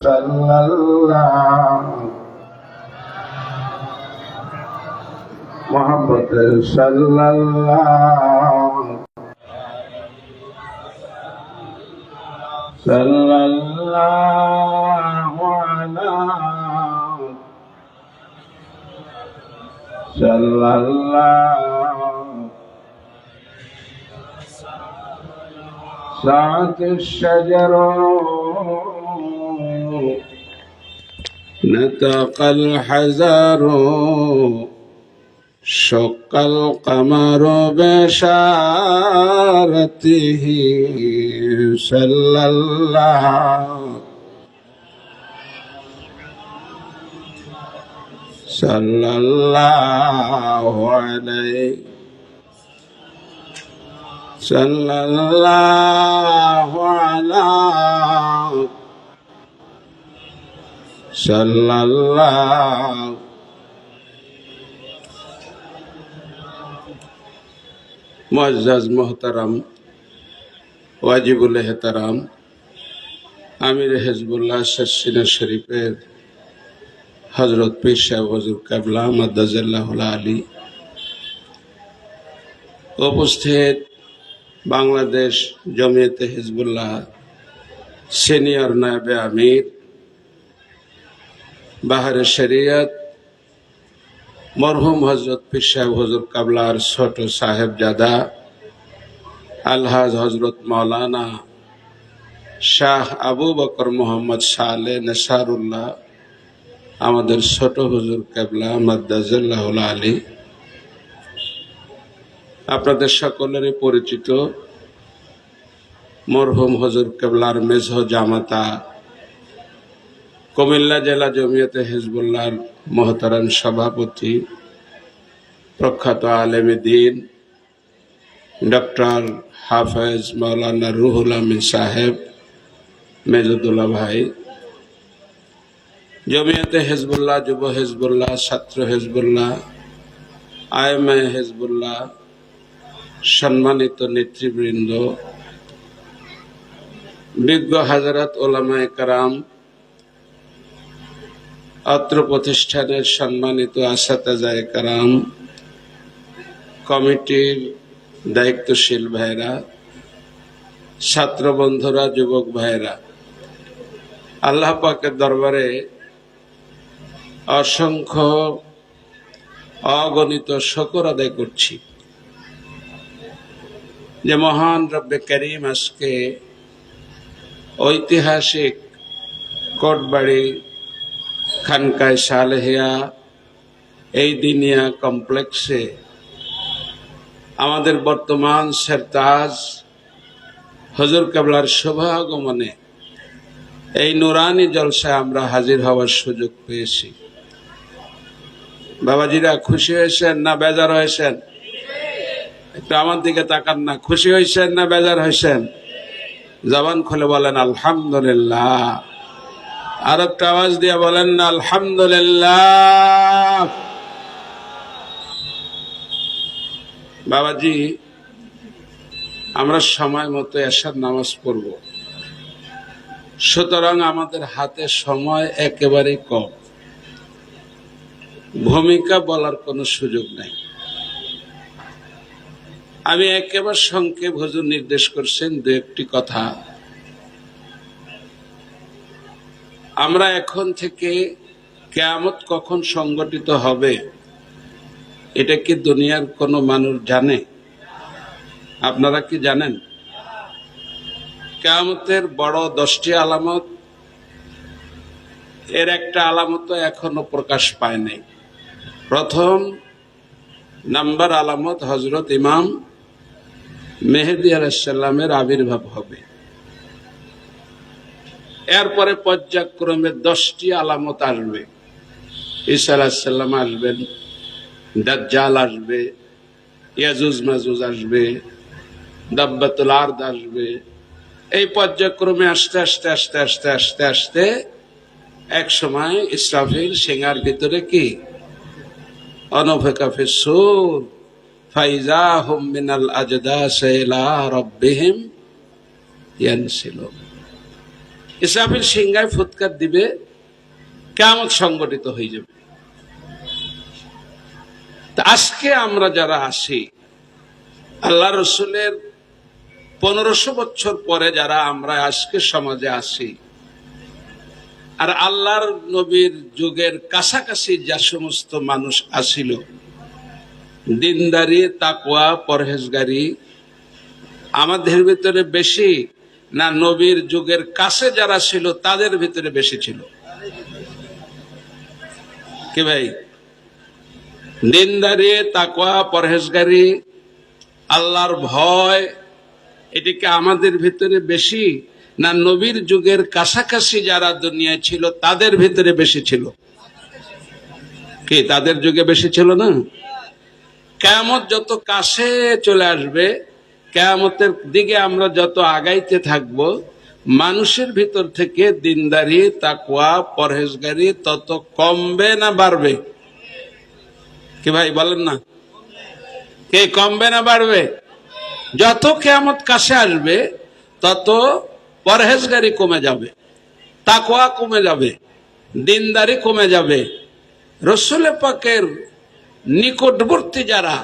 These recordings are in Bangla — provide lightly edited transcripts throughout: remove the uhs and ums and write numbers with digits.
sallallahu Muhammad sallallahu ala sallallahu sa'at ash-shajar نطق الحجر شق القمر بشارته صلى الله عليه صلى الله على sallallahu মুআজ্জাজ মুহতারাম Wajibul এহতারাম আমির হিজবুল্লাহ শর্ষিনা শরীফের হযরত পীর সাহেব হুজুর কিবলা মাদ্দাজাল্লাহুল আলী, উপস্থিত বাংলাদেশ জমিয়তে হিজবুল্লাহ সিনিয়র নায়েবে আমির বাহারে শরিয়ত মরহুম হযরত পীর সাহেব হুজুর কিবলার ছোট সাহেবজাদা আলহাজ হযরত মাওলানা শাহ আবু বকর মোহাম্মদ সালে নেসারুল্লাহ আমাদের ছোট হুজুর কিবলা মাদ্দাজাল্লাহুল আলী, আপনাদের সকলেরই পরিচিত মরহুম হুজুর কিবলার মেজহ জামাতা কুমিল্লা জেলা জমিয়তে হিজবুল্লাহর মহতারাম সভাপতি প্রখ্যাত আলেমে দ্বীন ডক্টর হাফেজ মাওলানা রুহুল আমিন সাহেব মেজদুল্লাহ ভাই, জমিয়তে হিজবুল্লাহ, যুব হিজবুল্লাহ, ছাত্র হিজবুল্লাহ, আইএমএ হিজবুল্লাহ, সম্মানিত নেতৃবৃন্দ, বিজ্ঞ হাজারাত ওলামায়ে কেরাম, অত্র প্রতিষ্ঠানের সম্মানিত আসাতাজায়ে কেরাম, কমিটির দায়িত্বশীল ভাইরা, ছাত্র বন্ধুরা, যুবক ভাইরা, আল্লাহ পাকের দরবারে অসংখ্য অগণিত শুকর আদায় করছি যে মহান রব্বে করিম আজকে ঐতিহাসিক কোটবাড়ি খানকায় সালেহিয়া এই দিনিয়া কমপ্লেক্সে আমাদের বর্তমান সেরতাজ হুজুর কিবলার শুভাগমনে এই নুরানি জলসায় আমরা হাজির হওয়ার সুযোগ পেয়েছি। বাবাজিরা খুশি হয়েছেন না বেজার হয়েছেন? একটু আমার দিকে তাকান না, খুশি হয়েছেন না বেজার হয়েছেন? জবান খুলে বলেন আলহামদুলিল্লাহ। আর একটা আওয়াজ দিয়ে বলেন না আলহামদুলিল্লাহ। বাবাজি, আমরা সময় মতো এশার নামাজ পড়ব, সুতরাং আমাদের হাতে সময় একেবারে কম, ভূমিকা বলার কোনো সুযোগ নাই। আমি একেবারে সংক্ষেপ, হুজুর নির্দেশ করছেন দু একটি কথা। আমরা এখন থেকে কিয়ামত কখন সংগঠিত হবে এটা কি দুনিয়ার কোনো মানুষ জানে? আপনারা কি জানেন? কিয়ামতের বড় 10টি আলামত, এর একটা আলামত এখনো প্রকাশ পায় নাই। প্রথম নাম্বার আলামত হযরত ইমাম মেহেদী আলাইহিস সালামের আবির্ভাব হবে। এরপরে পর্যায়ক্রমে 10টি আলামত আসবে। ঈসা আলাইহিস সালাম আসবেন, দাজ্জাল আসবে, ইয়াজুজ মাজুজ আসবে, দাব্বাতুল আরদ আসবে। এই পর্যায়ক্রমে আস্তে আস্তে আস্তে আস্তে আস্তে আস্তে এক সময় ইসরাফিল সিংহার ভিতরে কি অনুফিকা ফিস সূর ফাইজা হুম মিনাল আজদাস ইলা রাব্বিহিম ইয়ানসিলুন। ইসরাফিল সিংহায় ফুৎকার দিবে, কিয়ামত সংগঠিত হয়ে যাবে। তা আজকে আমরা যারা আসি, আল্লাহ রসুলের 1500 বছর পরে যারা আমরা আজকে সমাজে আসি, আর আল্লাহর নবীর যুগের কাছাকাছি যে সমস্ত মানুষ আসিল, দিনদারি, তাকওয়া, পরহেজগারি, আমাদের ভিতরে বেশি না নবীর যুগের কাছে যারা ছিল তাদের ভিতরে বেশি ছিল? কি ভাই, দিনদারি, তাকওয়া, পরহেজগারি, আল্লাহর ভয়, এটিকে আমাদের ভিতরে বেশি না নবীর যুগের কাছাকাছি যারা দুনিয়ায় ছিল তাদের ভিতরে বেশি ছিল? কি তাদের যুগে বেশি ছিল না? কিয়ামত যত কাছে চলে আসবে, কিয়ামতের দিকে আমরা যত আগাইতে থাকব, মানুষের ভিতর থেকে দিনদারি, তাকওয়া, পরহেজগারি তত কমবে না বাড়বে? কি ভাই বলেন না, কে কমবে না বাড়বে? যত কিয়ামত কাছে আসবে তত পরহেজগারি কমে যাবে, তাকওয়া কমে যাবে, দিনদারি কমে যাবে। রসুল পাকের নিকটবর্তী যারা,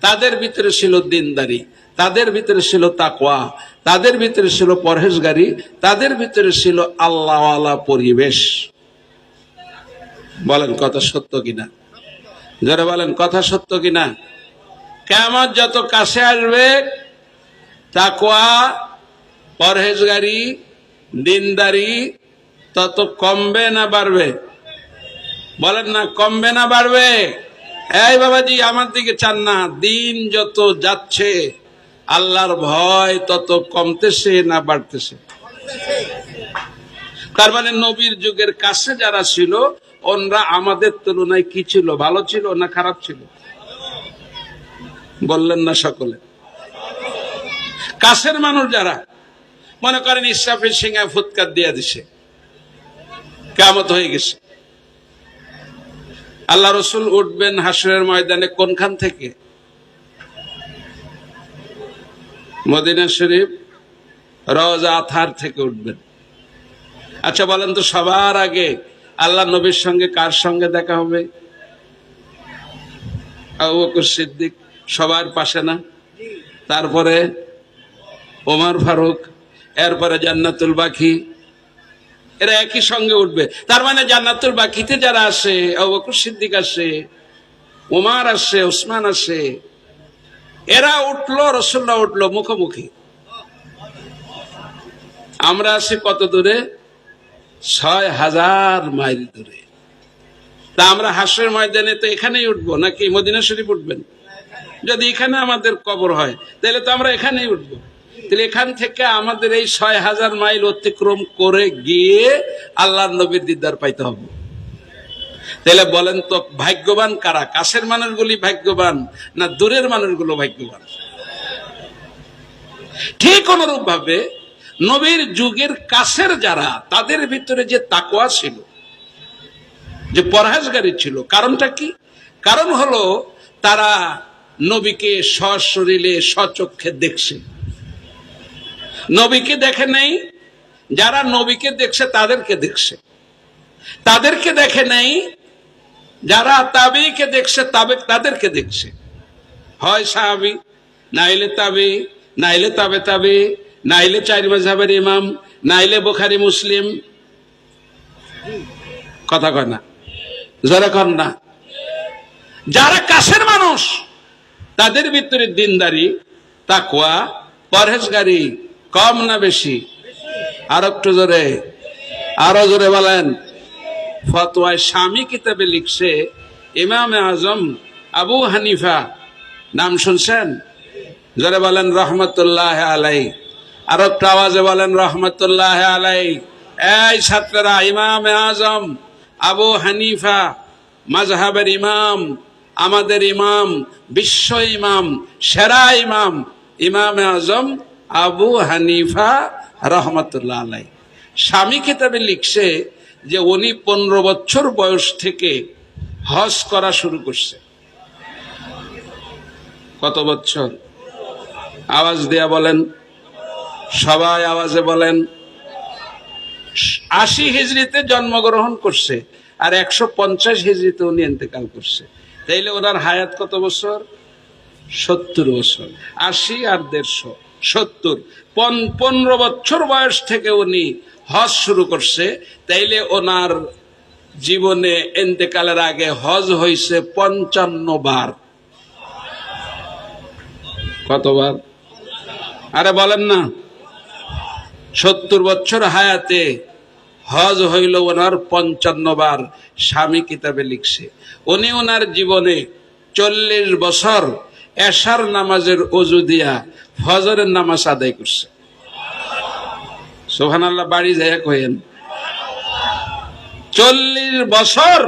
তাদের ভিতরে ছিল দিনদারি, তাদের ভিতরে ছিল তাকওয়া, তাদের ভিতরে ছিল পরহেজগারি, তাদের ভিতরে ছিল আল্লাহওয়ালা পরিবেশ। বলেন কথা সত্য কিনা? যারা বলেন কথা সত্য কিনা? কিয়ামত যত কাছে আসবে, তাকওয়া, পরহেজগারি, দিনদারি তত কমবে না বাড়বে? বলেন না, কমবে না বাড়বে? এই বাবাজি আমার দিকে চান না, দিন যত যাচ্ছে আল্লাহর ভয় তত কমতেছে না বাড়তেছে? তার মানে নবীর যুগের কাছে যারা ছিল ওনরা আমাদের তুলনায় কি ছিল, ভালো ছিল না খারাপ ছিল? বললেন না সকলে? কাছের মানুষ যারা, মনে করেন ইসরাফিল সিংহায় ফুৎকার দিয়ে দিছে, কিয়ামত হয়ে গেছে, আল্লাহ রসুল উঠবেন হাসরের ময়দানে কোনখান থেকে? মদিনা শরীফ রওজা আতহার থেকে উঠবেন। আচ্ছা বলেন তো, সবার আগে আল্লাহ নবীর সঙ্গে কার সঙ্গে দেখা হবে? আবু বকর সিদ্দিক সবার পাশে না? তারপরে ওমর ফারুক, এরপরে জান্নাতুল বাকি, এরা একই সঙ্গে উঠবে। তার মানে জান্নাতুল বাকিতে যারা আসে, আবু বকর সিদ্দিক আসে, ওমর আসে, ওসমান আসে, এরা উঠলো, রাসূলুল্লাহ উঠলো মুখোমুখি। আমরা আছি কত দূরে? 6000 মাইল দূরে। তা আমরা হাসরের ময়দানে তো এখানেই উঠবো নাকি মদিনা শরীফ উঠবেন? যদি এখানে আমাদের কবর হয় তাহলে তো আমরা এখানেই উঠবো। তাহলে এখান থেকে আমাদের এই 6000 মাইল অতিক্রম করে গিয়ে আল্লাহর নবীর দিদার পাইতে হবে। তাহলে বলেন তো ভাগ্যবান কারা? কাছের মানুষগুলি ভাগ্যবান না দূরের মানুষগুলো ভাগ্যবান? ঠিক অনুরূপ ভাবে নবীর যুগের কাছের যারা, তাদের ভিতরে যে তাকওয়া ছিল, যে পরহেজগারি ছিল, কারণটা কি? কারণ হলো তারা নবীকে সশরীরে সচক্ষে দেখছে। নবীকে দেখে নাই, যারা নবীকে দেখছে তাদেরকে দেখছে। তাদেরকে দেখে নাই, যারা তাবেঈকে দেখছে তাদেরকে দেখছে। হয় সাহাবী, নাইলে তাবেঈ, নাইলে তাবে তাবেঈ, নাইলে 4 মাযহাবের ইমাম, নাইলে বুখারী মুসলিম। কথা কয় না, যারা কন না। যারা কাছের মানুষ তাদের ভিতরে দিনদারি, তাকওয়া, পরহেজগারি কম না বেশি? আর একটু জোরে, আরো জোরে বলেন। ফতোয়ায়ে শামী কিতাবে লিখছে ইমামে আজম আবু হানিফা, নাম শুনছেন? জোরে বলেন রহমতুল্লাহ আলাইহি। আর একটু আওয়াজে বলেন রহমতুল্লাহ আলাইহি। এই ছাত্ররা, ইমামে আজম আবু হানিফা মাযহাবের ইমাম, আমাদের ইমাম, বিশ্ব ইমাম, সেরা ইমাম, ইমামে আজম আবু হানিফা রহমতুল্লাহ আলাইহি শামী কিতাবে লিখছে যে উনি 15 বছর বয়স থেকে হজ করা শুরু করছে। কত বছর? আওয়াজ দেয়া বলেন, সবাই আওয়াজে বলেন। 80 হিজরিতে জন্মগ্রহণ করছে, আর 150 হিজরিতে উনি ইন্তেকাল করছে। তাইলে ওনার হায়াত কত বছর? 70 বছর। 80 আর 150, 70। 15 বছর বয়স থেকে উনি হজ শুরু করছে। তাইলে ওনার জীবনে ইন্তেকালের আগে হজ হয়েছে 55 বার। কতবার? আরে বলেন না। 70 বছর হায়াতে হজ হইল ওনার 55 বার। স্বামী কিতাবে লিখছে উনি ওনার জীবনে 40 বছর এশার নামাজের ওযু দিয়া ফজরের নামাজ আদায় করছে। সুবহানাল্লাহ, বাড়ি যায় কইেন। 40 বছর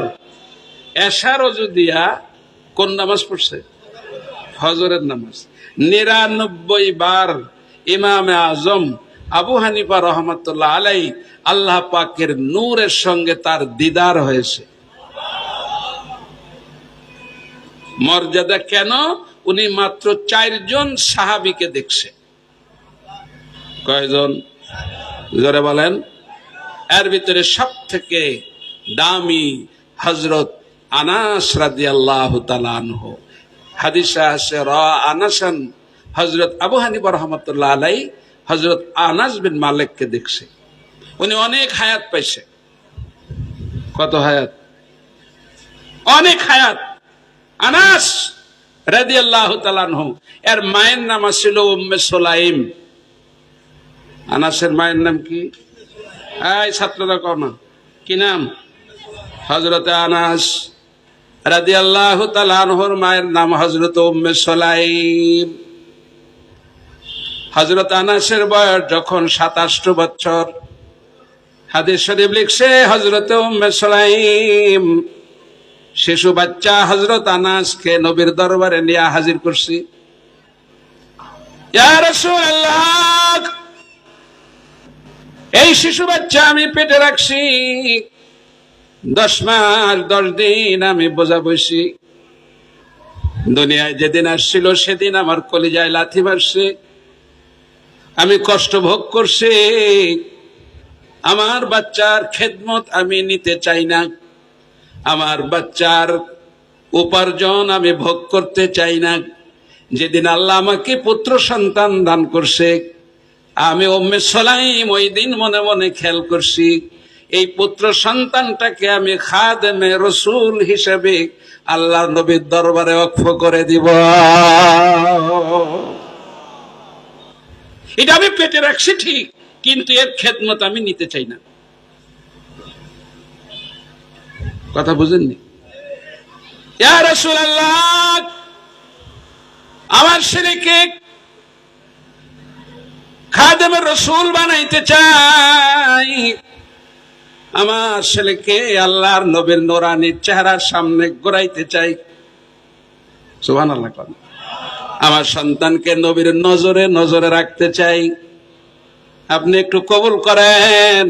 এশার ওযু দিয়া কোন নামাজ পড়ছে? ফজরের নামাজ। 99 বার ইমামে আজম আবু হানিফা রহমাতুল্লাহ আলাইহি আল্লাহ পাকের নূরের সঙ্গে তার দিদার হয়েছে। মর্যাদা কেন? উনি মাত্র 4 জন সাহাবীকে দেখছে। কয়জন? জোরে বলেন। এর ভিতরে সবথেকে দামি হযরত আনাস রাদিয়াল্লাহু তাআলা আনহু। হাদিসে আছে রা আনাসান, হযরত আবু হানিফা রহমাতুল্লাহ আলাইহি হযরত আনাস বিন মালিককে দেখছে। উনি অনেক হায়াত পাইছে। কত হায়াত? অনেক হায়াত। আনাস রাদিয়াল্লাহু তাআলা আনহু এর মায়ের নাম ছিল উম্মে সুলাইম। আনাসের মায়ের নাম কি? এই ছাত্ররা কও না, কি নাম? হযরত আনাস রাদিয়াল্লাহু তাআলা আনহুর মায়ের নাম হযরত উম্মে সুলাইম। হযরত আনাসের বয়স যখন 27 বছর, হাদিস শরীফ লিখছে হযরত উম্মে সুলাইম শিশু বাচ্চা হযরত আনাসকে নবীর দরবারে নিয়ে হাজির করছি। ইয়া রাসূলুল্লাহ, এই শিশু বাচ্চা আমি পেটে রাখছি 10 মাস 10 দিন আমি বোঝা বইছি। দুনিয়ায় যেদিন আসছিল সেদিন আমার কলিজায় লাথি মারছে, আমি কষ্ট ভোগ করছি। আমার বাচ্চার খেদমত আমি নিতে চাই না, আমার বাচ্চার উপার্জন আমি ভোগ করতে চাই না। যেদিন আল্লাহ আমাকে পুত্র সন্তান দান করছে, আমি উম্মে সুলাইম ওই দিন মনে মনে খেয়াল করছি এই পুত্র সন্তানটাকে আমি খাদেমে রাসূল হিসেবে আল্লাহর নবীর দরবারে ওয়াকফ করে দিব। এটা আমি পেটে রাখছি ঠিক, কিন্তু এর খেদমত আমি নিতে চাই না। কথা বুঝেননি? ইয়া রাসূলুল্লাহ, আমার ছেলেকে খাদেমে রাসূল বানাইতে চাই, আমার ছেলেকে আল্লাহর নবীর নূরানী চেহারার সামনে গড়াইতে চাই। সুবহানাল্লাহ। আমার সন্তানকে নবীর নজরে নজরে রাখতে চাই। আপনি একটু কবুল করেন,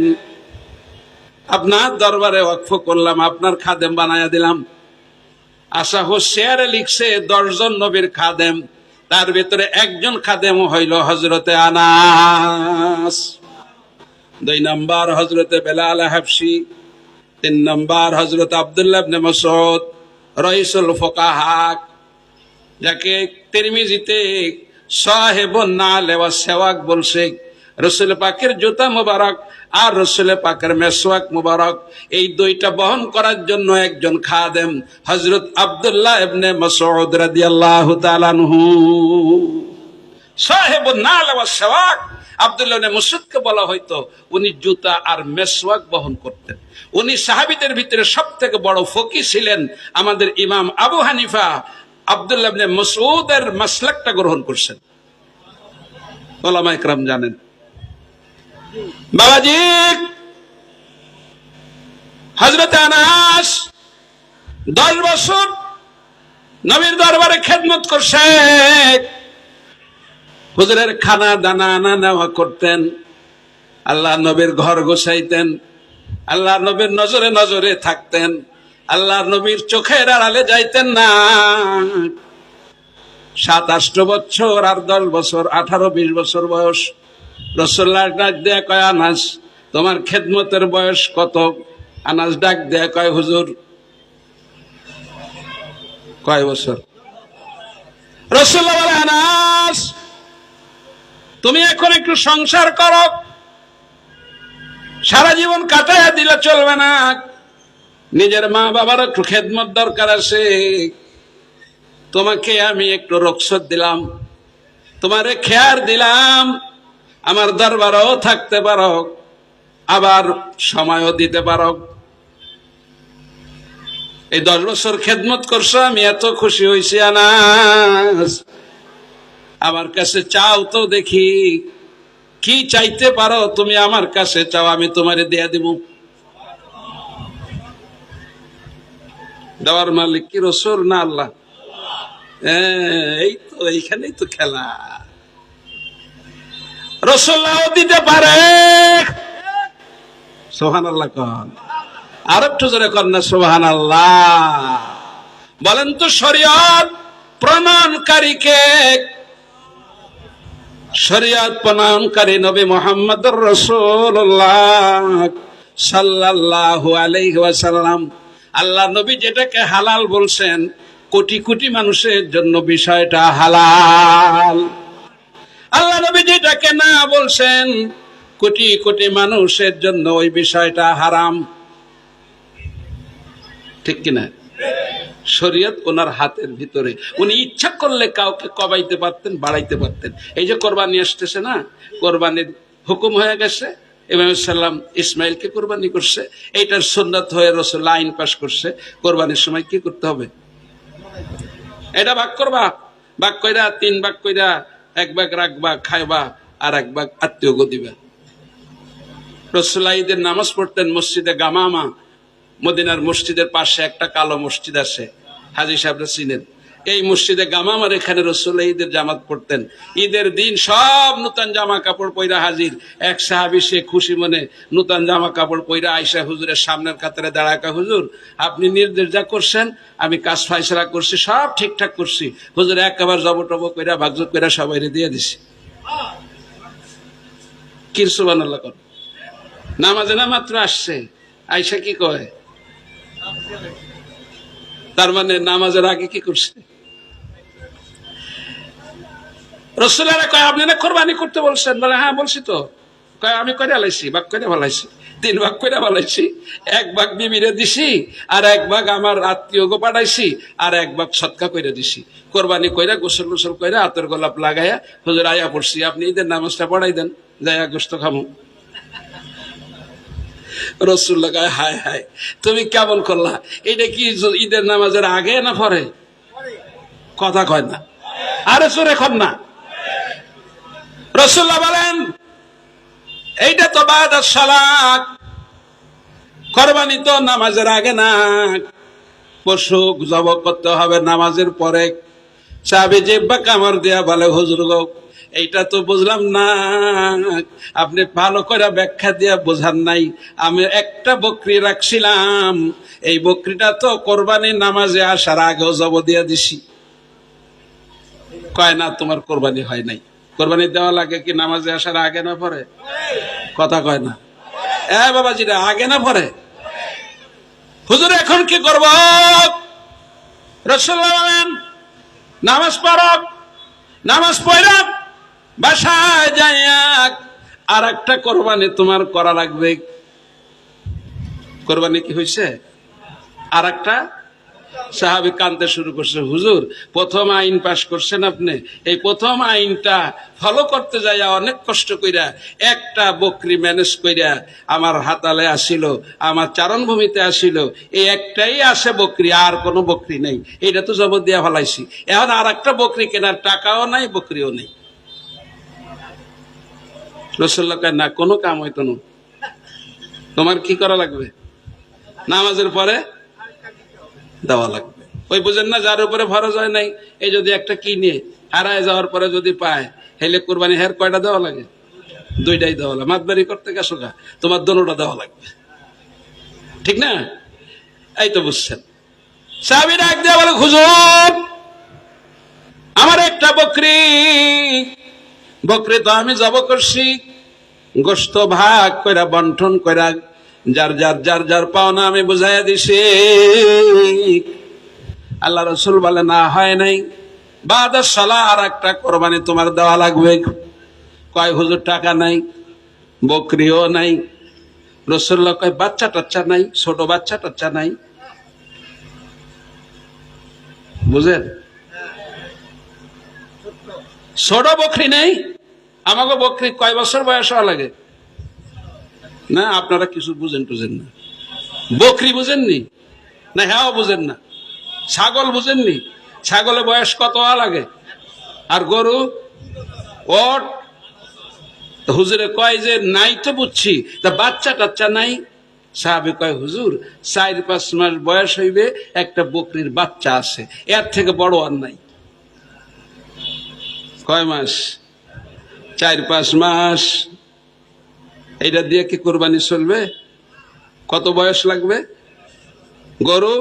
আপনার দরবারে ওয়াকফ করলাম, আপনার খাদেম বানায়া দিলাম। আশা হুশিয়ারে লিখছে 10 জন নবীর খাদেম, তার ভিতরে একজন খাদেম হইল হযরতে আনাস। 2 নম্বর হযরতে বেলাল হাবশী, 3 নম্বর হযরত আব্দুল্লাহ ইবনে মাসউদ রাইসুল ফুকাহা, যাকে তিরমিজিতে সাহেবুন নালে ওয়া সিওয়াক বলছে। রাসূল পাকের জুতা মুবারক আর রাসূল পাকের মেসওয়াক মুবারক, এই দুইটা বহন করার জন্য একজন খাদেম হযরত আব্দুল্লাহ ইবনে মাসউদ রাদিয়াল্লাহু তাআলা আনহু। সাহেবুন নালে ওয়া সিওয়াক আব্দুল্লাহ ইবনে মাসউদকে বলা হয়তো উনি জুতা আর মেসওয়াক বহন করতেন। উনি সাহাবীদের ভিতরে সবথেকে বড় ফকিহ ছিলেন। আমাদের ইমাম আবু হানিফা আব্দুল্লাহ ইবনে মাসউদের মাসলাকটা গ্রহণ করছেন, উলামায়ে কেরাম জানেন। বাবাজি, হযরত আনাস 10 বছর নবীর দরবারে খেদমত করছে। হুজুরের খানা দানা আনা নেওয়া করতেন, আল্লাহ নবীর ঘর গোছাইতেন, আল্লাহ নবীর নজরে নজরে থাকতেন, আল্লাহ নবীর চোখের আড়ালে যাইতেন না। 27 বছর আর 10 বছর, 18-20 বছর বয়স। রাসূলুল্লাহ ডাক দেয়া কয়, আনাস তোমার খেদমতের বয়স কত? আনাস ডাক দেয়া কয়, হুজুর কয় বছর? রাসূলুল্লাহ বলে, আনাস তুমি এখন একটু সংসার করো, সারা জীবন কাটাইয়া দিলে চলবে না, নিজের মা বাবার একটু খেদমত দরকার আছে। তোমাকে আমি একটু রুখসত দিলাম, তোমারে খেয়ার দিলাম, আমার দরবারও থাকতে পারো, আবার সময়ও দিতে পারো। এই 10 বছর খেদমত করছো, আমি এত খুশি হয়েছি আনাস। আমার কাছে চাও তো দেখি, কি চাইতে পারো তুমি আমার কাছে চাও, আমি তোমারে দেয়া দিব। দেওয়ার মালিক কি রাসূল না আল্লাহ? এই তো এইখানেই তো খেলা। রাসূলুল্লাহ দিতে পারে। সুবহানাল্লাহ কোন, আর একটু জোরে কর না সুবহানাল্লাহ। বলেন তো শরীয়ত প্রণয়নকারীকে? শরীয়ত প্রণয়নকারী নবী মুহাম্মদুর রাসূলুল্লাহ সাল্লাল্লাহু আলাইহি ওয়াসাল্লাম। আল্লাহ নবী যেটাকে হালাল বলছেন, কোটি কোটি মানুষের জন্য বিষয়টা হালাল। আল্লাহ নবী যেটাকে না বলছেন, কোটি কোটি মানুষের জন্য ওই বিষয়টা হারাম। ঠিক কিনা? শরীয়ত ওনার হাতের ভিতরে, উনি ইচ্ছা করলে কাউকে কমাইতে পারতেন, বাড়াইতে পারতেন। এই যে কোরবানি আসতেছে না, কোরবানির হুকুম হয়ে গেছে, ইমাম সাল্লাম ইসমাইলকে কোরবানি করছে, এইটার সুন্নাত হয়ে রাসূল আইন পাশ করছে, কোরবানির সময় কি করতে হবে? এটা ভাগ করবা, ভাগ কইরা 3 ভাগ কইরা 1 ভাগ রাখবা, খাইবা, আর 1 ভাগ আত্মীয়কে দিবা। রাসূল ঈদের নামাজ পড়তেন মসজিদে গামামা, মদিনার মসজিদের পাশে একটা কালো মসজিদ আছে, হাজী সাহেবরা চিনেন। এই মসজিদে গামামার এখানে রাসূল ঈদের জামাত পড়তেন। ঈদের দিন সব নতুন জামা কাপড় পইরা হাজির। এক সাহাবী সে খুশি মনে নতুন জামা কাপড় পইরা আয়েশা হুজুরের সামনের কাতারে দাঁড়াকা, হুজুর আপনি নির্দেশ যা করছেন আমি কাজ ফাইসলা করছি, সব ঠিকঠাক করছি হুজুর, একবার জবটব কইরা ভাগযোগ কইরা সবাইরে দিয়ে দিছি। কি সুবহানাল্লাহ কর। নামাজে না মাত্র আসছে, আয়েশা কি কয়? তার মানে নামাজের আগে কি করছে? রাসূলুল্লাহ কয়, আপনি না কোরবানি করতে বলছেন? বলে, হ্যাঁ বলছি তো। কয়, আমি কইরা লাইছি, ভাগ কইরা ভালাইছি, 3 ভাগ কইরা ভালাইছি। 1 ভাগ বিবিরে দিছি, আর 1 ভাগ আমার আত্মীয়কে পাঠাইছি, আর 1 ভাগ সদকা কইরা দিছি। কোরবানি কইরা গোসল গোসল কইরা আতর গোলাপ লাগাইয়া হুজুর আয়া পড়ছি, আপনি ঈদের নামাজটা পড়াই দেন, যাইয়া গোশত খামু। রাসূলুল্লাহ কয়, হায় হায় তুমি কেমন করলা? এটা কি ঈদের নামাজের আগে না পরে? কথা কয় না, আরে জোরে কর না। রাসূলুল্লাহ বলেন, এইটা তো বাদাস সালাত, কোরবানি তো নামাজের আগে না, পশু জবাই করতে হবে নামাজের পরে। সাহাবী জিহ্বা কামড় দিয়া বলে, হুজুর গো এইটা তো বুঝলাম না, আপনি ভালো করে ব্যাখ্যা দিয়া বোঝান নাই। আমি একটা বকরি রাখছিলাম, এই বকরিটা তো কোরবানি নামাজে আসার আগেও জব দিয়া দিছি। কয় না, তোমার কোরবানি হয় নাই। কোরবানি দেওয়া লাগে কি নামাজে আসার আগে না পরে? কথা কয় না। বাবাজিরা, আগে না পরে? হুজুর এখন কি করব? রাসূলুল্লাহ বলেন, নামাজ পড়ো, নামাজ পড়া বাসায় যাইয়া আর একটা কোরবানি তোমার করা লাগবে। কোরবানি কি হয়েছে? আর একটা। সাহাবী কাঁদতে শুরু করছে, হুজুর প্রথম আইন পাশ করছেন আপনি, এই প্রথম আইনটা ফলো করতে যাইয়া অনেক কষ্ট কইরা একটা বকরি ম্যানেজ কইরা আমার হাতালে আসিল, আমার চারণভূমিতে আসিল, এই একটাই আসে বকরি, আর কোনো বকরি নেই, এটা তো জবর দিয়া ফেলাইছি। এখন আর একটা বকরি কেনার টাকাও নাই, বকরিও নেই। রাসূলুল্লাহ কয়, না কোনো কাম হইতো না, তোমার কি করা লাগবে? নামাজের পরে দেওয়া লাগবে। ওই বুঝেন না, যার উপরে ফরজ হয় নাই, এই যদি একটা কিনে হারায় যাওয়ার পরে যদি পায়, হেলে কোরবানি হের কয়টা দেওয়া লাগে? 2টাই দেওয়া লাগে। মাতবাড়ি করতে গেছো গা, তোমার দোনোটা দেওয়া লাগবে, ঠিক না? এই তো বুঝছেন। সাহাবী ডাক দিয়ে বলে, হুজুর আমার একটা বকরি তো আমি জব করছি, গোশত ভাগ কইরা বন্টন কইরা যার যার যার যার পাওনা আমি বুঝাইয়া দিছি। আল্লাহ রাসূল বলে না হয় নাই, বাদা সালাহ আর একটা কোরবানি তোমার দেওয়া লাগবে। কয় হুজুর টাকা নাই, বকরিও নাই। রাসূলুল্লাহ কয় বাচ্চা টাচ্চা নাই, ছোট বাচ্চা টাচ্চা নাই, বুঝেন? ছোট বকরি নেই। আমাকে বকরি কয় বছর বয়স হওয়া লাগে? না আপনারা কিছু বুঝেন টুঝেন না। বকরি বুঝেননি না? হ্যাঁ বুঝেন না। ছাগল বুঝেননি? ছাগলের বয়স কত হওয়া লাগে? আর গরু ওট হুজুরে কয় যে নাই তো বুঝছি, তা বাচ্চা টাচ্চা নাই। সাহাবী কয় হুজুর 4-5 মাস বয়স হইবে, একটা বকরির বাচ্চা আছে, এর থেকে বড় আর নাই। কয় মাস? 4-5 মাস। এটা দিয়ে কি কোরবানি চলবে? কত বয়স লাগবে? গরু,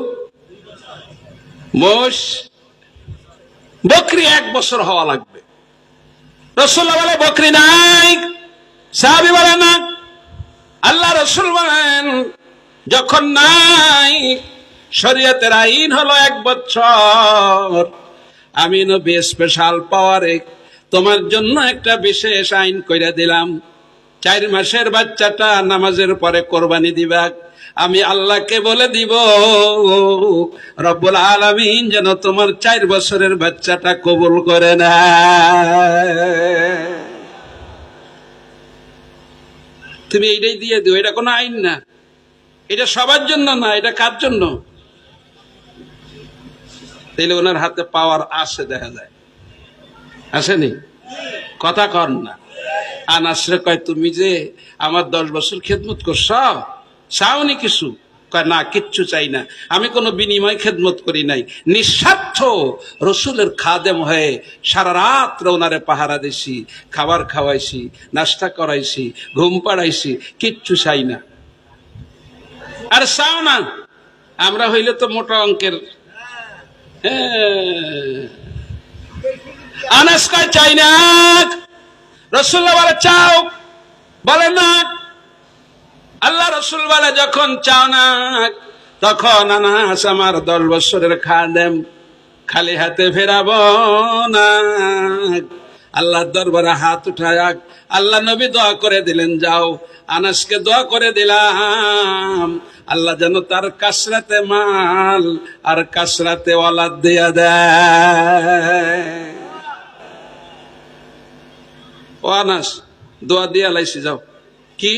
মোষ, বকরি 1 বছর হওয়া লাগবে। রাসূলুল্লাহ বলে বকরি নাই। সাহাবী বলে না। আল্লাহ রাসূল বলেন যখন নাই, শরীয়তের আইন হলো 1 বছর। আমি নবী স্পেশাল পাওয়ারে তোমার জন্য একটা বিশেষ আইন কইরা দিলাম। 4 মাসের বাচ্চাটা নামাজের পরে কোরবানি দিবা। আমি আল্লাহকে বলে দিব রব্বুল আলামিন যেন তোমার 4 বছরের বাচ্চাটা কবুল করে না। তুমি এইটাই দিয়ে দিও, এটা কোনো আইন না। এটা সবার জন্য না, এটা কার জন্য? তাইলে ওনার হাতে পাওয়ার আছে, দেখা যায় আসেনি? কথা কর না। আনাসরে কয় তুমি যে আমার 10 বছর খেদমত করছ, চাওনি কিছু? কয় না, কিচ্ছু চাই না, আমি কোনো বিনিময় খেদমত করি নাই, নিঃস্বার্থ রসুলের খাদেম হয়ে সারা রাত ওনারে পাহারা দিছি, খাবার খাওয়াইছি, নাস্তা করাইছি, ঘুম পাড়াইছি, কিচ্ছু চাই না। আর চাও না? আমরা হইলে তো মোটা অঙ্কের। আনাস কয় চাই না। রাসূলুল্লাহ বলে চাও, বলে না। আল্লাহ রাসূল বলে যখন চাও না, তখন আনাস আমার 10 বছরের খাদেম, খালি হাতে ফেরাবো না। আল্লাহর দরবারে হাত উঠায় আল্লাহ নবী দোয়া করে দিলেন, যাও আনাসকে দোয়া করে দিলাম আল্লাহ যেন তার কাসরাতে মাল আর কাসরাতে ওয়ালাদ দিয়া দেয়। ও আনাস, দোয়া দিয়া লাইছি, যাও। কি?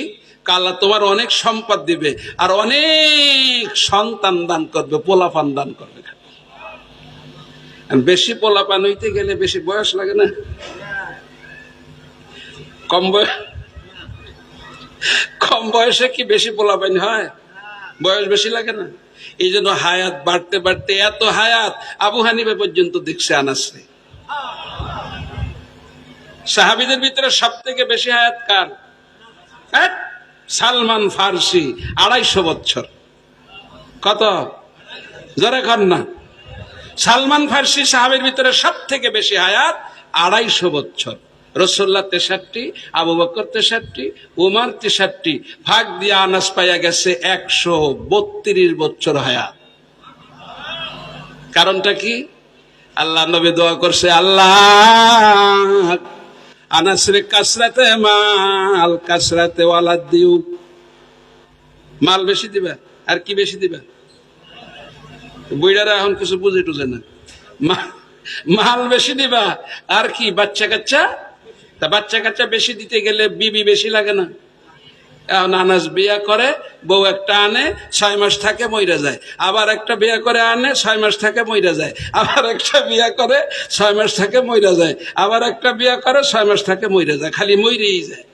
আল্লাহ তোমার অনেক সম্পদ দিবে আর অনেক সন্তান দান করবে, পোলাপান দান করবে। বেশি পোলাপান হইতে গেলে বেশি বয়স লাগে না? কম বয়সে কি বেশি পোলাপান হয়? বয়স বেশি লাগে না? এই জন্য হায়াত বাড়তে বাড়তে এত হায়াত আবু হানিফা পর্যন্ত দেখছে আনাসে। সাহাবীদের ভিতরে সব থেকে বেশি হায়াত কার? সালমান ফার্সি, 250 বছর। কত? জোরে কর না। সালমান ফার্সি সাহাবীর ভিতরে সব থেকে বেশি হায়াত, 250 বছর। রাসূলুল্লাহ 63, আবু বকর 63, উমর 63, ভাগ দিয়ে আনাস পাইয়া গেছে 132 বছর হায়াত। কারণটা কি? আল্লাহ নবী দোয়া করছে, আল্লাহ আনাসরে কাসরাতে মাল কাসরাতে ওয়ালাদ দিও। মাল বেশি দিবা। আর কি বেশি দিবা? বুইড়ারা এখন কিছু বুঝে টুঝে না। মাল বেশি দিবা আর কি? বাচ্চা কাচ্চা। তা বাচ্চা কাচ্চা বেশি দিতে গেলে বিবি বেশি লাগে না? এখন আনাস বিয়া করে, বউ একটা আনে, 6 মাস থাকে মইরা যায়। আবার একটা বিয়া করে আনে, 6 মাস থাকে মইরা যায়। আবার একটা বিয়া করে 6 মাস থাকে মইরা যায়। আবার একটা বিয়া করে 6 মাস থাকে মইরা যায়। খালি মইরেই যায়।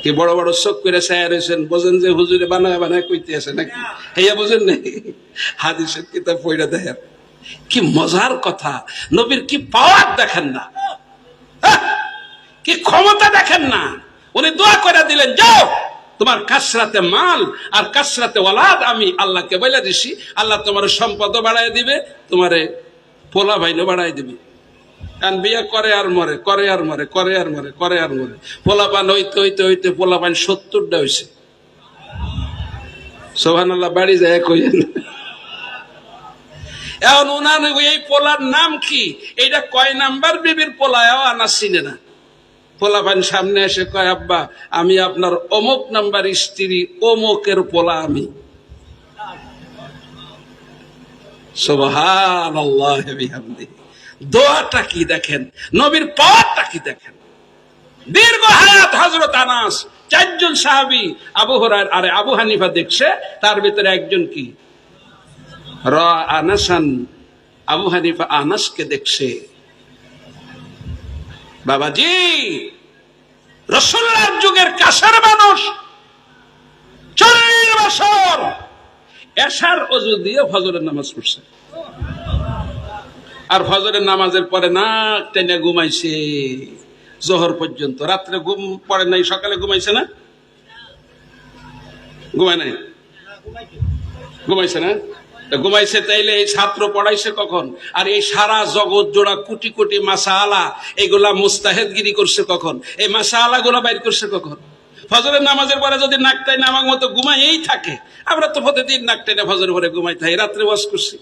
কি বড় বড় চোখ করে ছায়া রয়েছেন, বোঝেন যে হুজুরে বানায় বানায় কইতে আছে নাকি? হেয়া বুঝেন নাই? হাদিসের কিতাব পড়া দেখেন, কি মজার কথা। নবীর কি পাওয়ার দেখেন না, কি ক্ষমতা দেখেন না। উনি দোয়া করে দিলেন, যাও তোমার কাসরাতে মাল আর কাসরাতে ওয়ালাদ আমি আল্লাহকে বলে দিছি, আল্লাহ তোমার সম্পদও বাড়ায় দিবে, তোমারে পোলা ভাইনও বাড়ায় দিবে। কারণ বিয়ে করে আর মরে, করে আর মরে, করে আর মরে, করে আর মরে। পোলাপান হইতে হইতে হইতে পোলাপান 70টা হয়েছে। সুবহানাল্লাহ, বাড়ি যায় কইেন। এখন উনার এই পোলার নাম কি, এইটা কয় নাম্বার বিবির পোলা আনা চিনে না। পোলাপান সামনে এসে কয়, আব্বা আমি আপনার অমুক নাম্বার স্ত্রী অমুকের পোলা আমি। সুবহানাল্লাহ বিহামদিহি। দোয়াটা কি দেখেন, নবীর পাওয়ারটা কি দেখেন। দীর্ঘ হায়াত হযরত আনাস, 4 জন সাহাবী, আবু হুরায়রা আরে আবু হানিফা দেখছে, তার ভিতরে একজন কি আনাসান, আবু হানিফা আনাসকে দেখছে। বাবাজি, রাসূলুল্লাহর যুগের কাছের মানুষ 40 বছর এশার ওযু দিয়ে ফজরের নামাজ পড়ছে, আর ফজরের নামাজের পরে নাক টেনে ঘুমাইছে জোহর পর্যন্ত। রাত্রে ঘুম পড়ে নাই, সকালে ঘুমাইছে না? ঘুমায় নাই? ঘুমাইছে না? ঘুমাইছে। তাইলে এই ছাত্র পড়াইছে কখন? আর এই সারা জগৎ জোড়া কোটি কোটি মাসাআলা এগুলা মুস্তাহিদগিরি করছে কখন? এই মাসাআলা গুলা বাইর করছে কখন? ফজরের নামাজের পরে যদি নাক টাইনে আমার মতো ঘুমাইই থাকে, আমরা তো প্রতিদিন নাক টাইনে ফজরের পরে ঘুমাই থাকি, রাত্রে ওয়াজ করছি।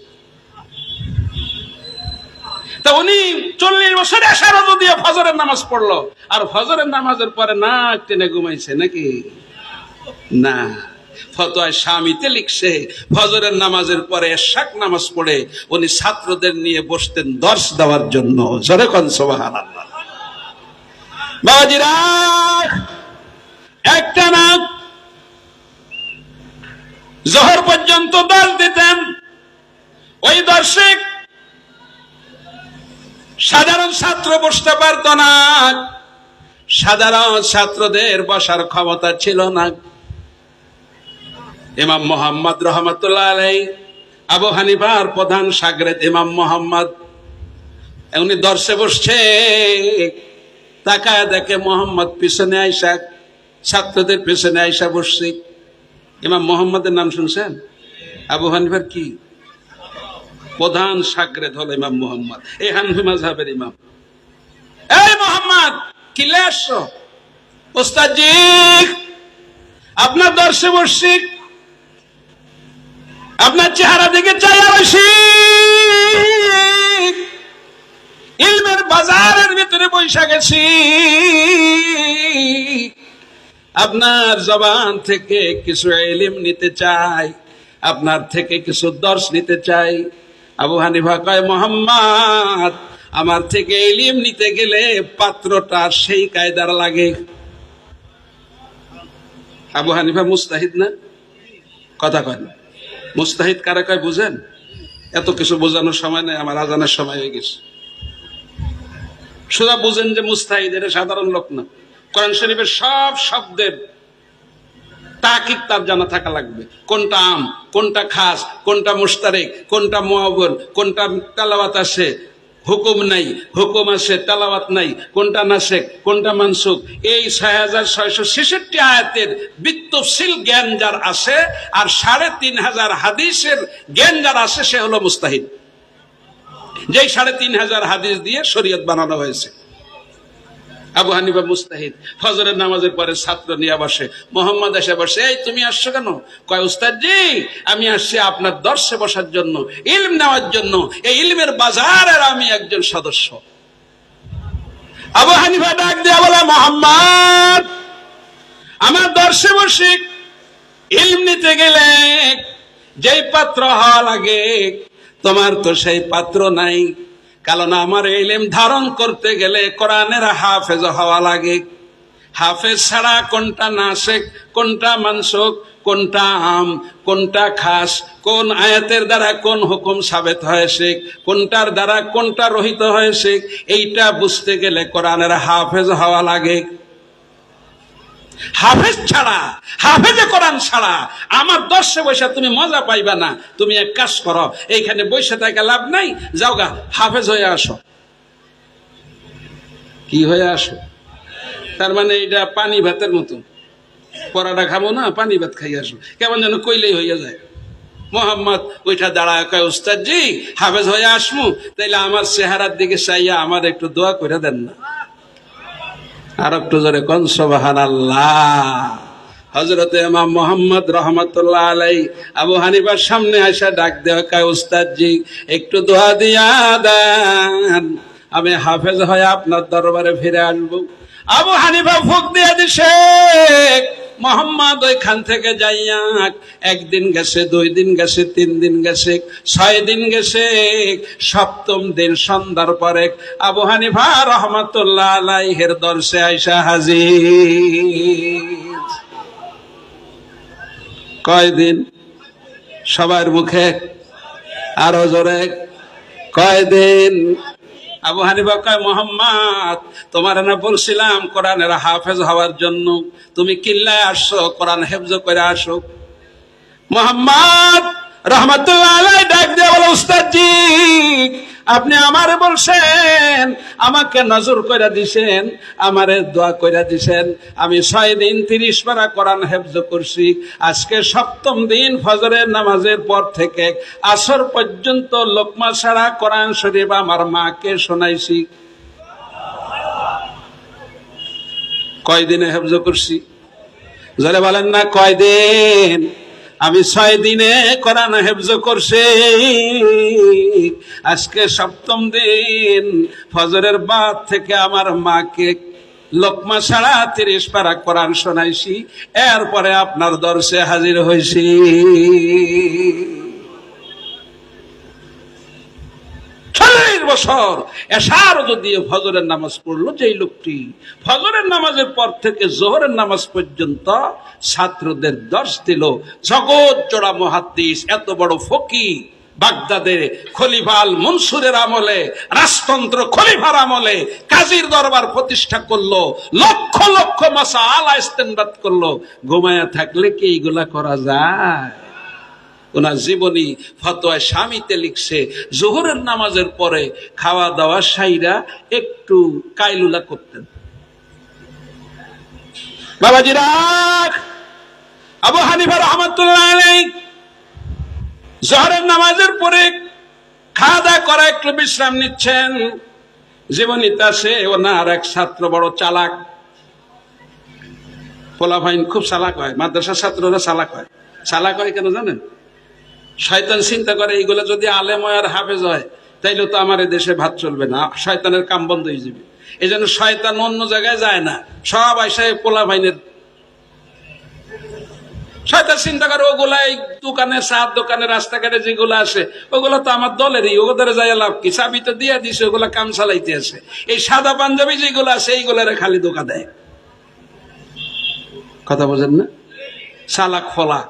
তা উনি 40 বছর এশার ওযু দিয়ে ফজরের নামাজ পড়লো, আর ফজরের নামাজের পরে নাক টেনে ঘুমাইছে নাকি? না। ফতোয়া শামিতে লিখছে, ফজরের নামাজের পরে এশাক নামাজ পড়ে উনি ছাত্রদের নিয়ে বসতেন দর্শ দেওয়ার জন্য। জোরে কোন সুবহানাল্লাহ। বাবাজিরা, একটা না জোহর পর্যন্ত দর্শ দিতেন। ওই দর্শে সাধারণ ছাত্র বসতে পারত না, সাধারণ ছাত্রদের বসার ক্ষমতা ছিল না। ইমাম মুহাম্মদ রাহমাতুল্লাহ আলাইহি, আবু হানিফার প্রধান শাগরেদ ইমাম মুহাম্মদ, উনি দর্শে বসছে। তাকায় দেখে মুহাম্মদ পিছনে আইসা, ছাত্রদের পিছনে আইসা বসছে। ইমাম মুহাম্মদের নাম শুনছেন? আবু হানিফার কি প্রধান শাগরেদ হলো ইমাম মুহাম্মদ, এই হানফি মাযহাবের ইমাম। এই মুহাম্মদ, কি লেছো? ওস্তাদ জি, আপনার দর্শে বসছি, আপনার চেহারা দিকে চাই আসি, ইলমের বাজারের ভিতরে বৈশা গেছি, আপনার জবান থেকে কিছু ইলম নিতে চাই, আপনার থেকে কিছু দর্শ নিতে চাই। আবু হানিফা কয়, মুহাম্মদ, আমার থেকে ইলম নিতে গেলে পাত্রটা সেই কায়দার লাগে। আবু হানিফা মুস্তাহিদ না? কথা কয় না? মুস্তাহিদ কারা কয় বুঝেন? এত কিছু বোঝানোর সময় নেই, আমার আজানের সময় হয়ে গেছে। শুধু বুঝেন যে মুস্তাহিদ এটা সাধারণ লোক না। কোরআন শরীফের সব শব্দের তাকিদ তার জানা থাকা লাগবে। কোনটা আম, কোনটা খাস, কোনটা মুশতারিক, কোনটা মুআওয়াল, কোনটা তেলাওয়াত আছে হুকুম নাই, হুকুম আছে তেলাওয়াত নাই, কোনটা নাসেখ, কোনটা মানসুখ, এই 6666 আয়াতের বিত্তশীল জ্ঞান যার আছে, আর 3500 হাদিসের জ্ঞান যার আছে, সে হলো মুস্তাহিদ। যেই 3500 হাদিস দিয়ে শরীয়ত বানানো হয়েছে। আবু হানিফা মুস্তাহিদ। ফজরের নামাজের পরে ছাত্র নিয়ে বসে, মুহাম্মদ এসে বসে, এই তুমি আসছো কেন? কয়, উস্তাদ জি, আমি আসছি আপনার দর্শে বসার জন্য, ইলম নেওয়ার জন্য। এই ইলমের বাজারের আমি একজন সদস্য। আবু হানিফা ডাক দিয়ে বলে, মুহাম্মদ, আমার দর্শে বসে ইলম নিতে গেলে যেই পাত্র হওয়া লাগে, তোমার তো সেই পাত্র নাই। কারণ আমার ইলম ধারণ করতে গেলে কোরআনের হাফেজ হওয়া লাগে। হাফেজ ছাড়া কোনটা নাসেখ, কোনটা মানসুখ, কোনটা আম, কোনটা খাস, কোন আয়াতের দ্বারা কোন হুকুম সাবেত হয়েছে, কোনটার দ্বারা কোনটা রহিত হয়েছে, এইটা বুঝতে গেলে কোরআনের হাফেজ হওয়া লাগে। হাফেজ ছাড়া, হাফেজে কোরআন ছাড়া আমার দর্শে বসে তুমি মজা পাইবা না। তুমি এক কাজ করো, এইখানে বসে থাকা লাভ নাই, যাও গা হাফেজ হয়ে আসো। কি হয়ে আসো? তার মানে এটা পানি ভাতের মতো, পরাটা খাবো না, পানি ভাত খাই আসো, কেমন যেন কইলেই হইয়া যায়। মোহাম্মদ ওইটা দাঁড়ায় কয়, উস্তাদ জি হাফেজ হয়ে আসমু, তাইলে আমার চেহারার দিকে চাইয়া আমার একটু দোয়া করে দেন না। আর একটু জোরে কোন সুবহানাল্লাহ। হযরতে ইমাম মুহাম্মদ রাহমাতুল্লাহ আলাইহি আবু হানিফার সামনে আইসা ডাক দেওয়া কয়, উস্তাদ জি একটু দোয়া দিয়া দেন, আমি হাফেজ হয়ে আপনার দরবারে ফিরে আসবো। আবু হানিফা ফুক দিয়ে দিছে, মোহাম্মদ ওইখান থেকে যাইয়া একদিন গেছে, 2 দিন গেছে, 3 দিন গেছে, 6 দিন গেছে। 7ম দিন সন্ধ্যার পরে আবু হানিফা রহমাতুল্লাহ আলাইহির দরসে আইসা হাজির। কয়দিন? সবার মুখে আরো জোরে কয়দিন? আবু হানিফা কয়, মোহাম্মদ তোমার না বলছিলাম কোরআনের হাফেজ হওয়ার জন্য, তুমি কিল্লায় আসছো, কোরআন হেফজ করে আসো। মোহাম্মদ রহমাতুল্লাহ আলাইহি ডাক দিয়ে বলে, উস্তাদ জি আপনি আমারে বলছেন, আমাকে নজর কইরা দিছেন, আমারে দোয়া কইরা দিছেন, আমি 6 দিন 30 পারা কোরআন হেফজ করছি। আজকে 7ম দিন ফজরের নামাজের পর থেকে আসর পর্যন্ত লোকমা ছাড়া কোরআন শরীফ আমার মাকে শোনাইছি। কয়দিনে হেফজ করছি? যারা বলেন না কয়দিন? আমি 6 দিনে কোরআন হেফজ করছি। আজকে 7ম দিন ফজরের বাদ থেকে আমার মাকে লোকমা ছাড়া 30 পারা কোরআন শোনাইছি, এরপরে আপনার দরসে হাজির হয়েছি। 40 বছর এশার যদি ফজরের নামাজ পড়লো যেই লোকটি, ফজরের নামাজের পর থেকে জোহরের নামাজ পর্যন্ত ছাত্রদের দর্শ দিল। জগৎ জোড়া মুহাদ্দিস, এত বড় ফকিহ, বাগদাদে খলিফা আল মনসুরের আমলে, রাজতন্ত্র খলিফার আমলে কাজীর দরবার প্রতিষ্ঠা করলো, লক্ষ লক্ষ মাসআলা ইস্তেনবাত করলো। ঘুমায়া থাকলে কি এইগুলা করা যায়? ওনার জীবনী ফতোয়া স্বামীতে লিখছে, জোহরের নামাজের পরে খাওয়া দাওয়া সাইরা একটু কাইলুলা করতেন। বাবাজিরা, আবু হানিফা রাহমাতুল্লাহ আলাইহি জোহরের নামাজের পরে খাওয়া দাওয়া করে একটু বিশ্রাম নিচ্ছেন। জীবনীতে আছে ওনার এক ছাত্র বড় চালাক, পোলাপাইন খুব চালাক হয়, মাদ্রাসার ছাত্ররা চালাক হয়। চালাক হয় কেন জানেন? শয়তান চিন্তা করে এইগুলো যদি আলেম হয় আর হাফেজ হয় তাইলে তো আমার দেশে ভাত চলবে না, শয়তানের কাম বন্ধ হয়ে যাবে। এই জন্য শয়তান অন্য জায়গায় যায় না, সব আইসায় পোলা ভাইনের। শয়তান চিন্তা করে ওগুলা এই দোকানে, চার দোকানে, রাস্তাঘাটে যেগুলো আছে ওগুলো তো আমার দলেরই, ওদের যায় লাভ কি? চাবি তো দিয়ে দিছে, ওগুলা কাম চালাইতে আছে। এই সাদা পাঞ্জাবি যেগুলো আছে এইগুলারে খালি ধোকা দেয়। কথা বোঝেন না? চালাক ফলা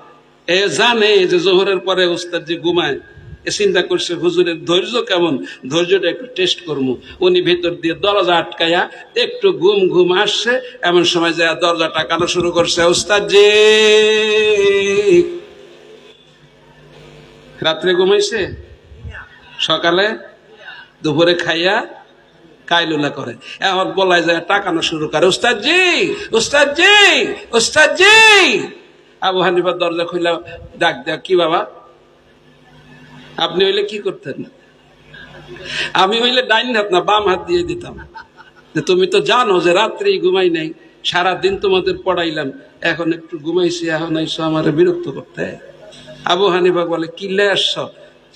এ জানে যে জোহরের পরে উস্তাদ যে ঘুমায়, এ চিন্তা করছে হুজুরের ধৈর্য কেমন, ধৈর্যটা একটু টেস্ট করবো। উনি ভিতর দিয়ে দরজা আটকাইয়া একটু ঘুম ঘুম আসছে, এমন সময় যায় দরজা টাকানো শুরু করছে। উস্তাদ জি রাত্রে ঘুমাইছে, সকালে দুপুরে খাইয়া কাইলুলা করে, এখন বলাই যায় টাকানো শুরু করে, উস্তাদ জি, উস্তাদ জি, উস্তাদ জি। আবু হানিফার দরজা খুলে ডাক দেয়া, কি বাবা? আপনি হইলে কি করতেন? আমি হইলে ডাইন হাত না বাম হাত দিয়ে দিতাম, যে তুমি তো জানো যে রাত্রি ঘুমাই নাই, সারাদিন তোমাদের পড়াইলাম, এখন একটু ঘুমাইছি, এখন আইসো আমার বিরক্ত করতে। আবু হানিফা বলে, কি লে আসছ?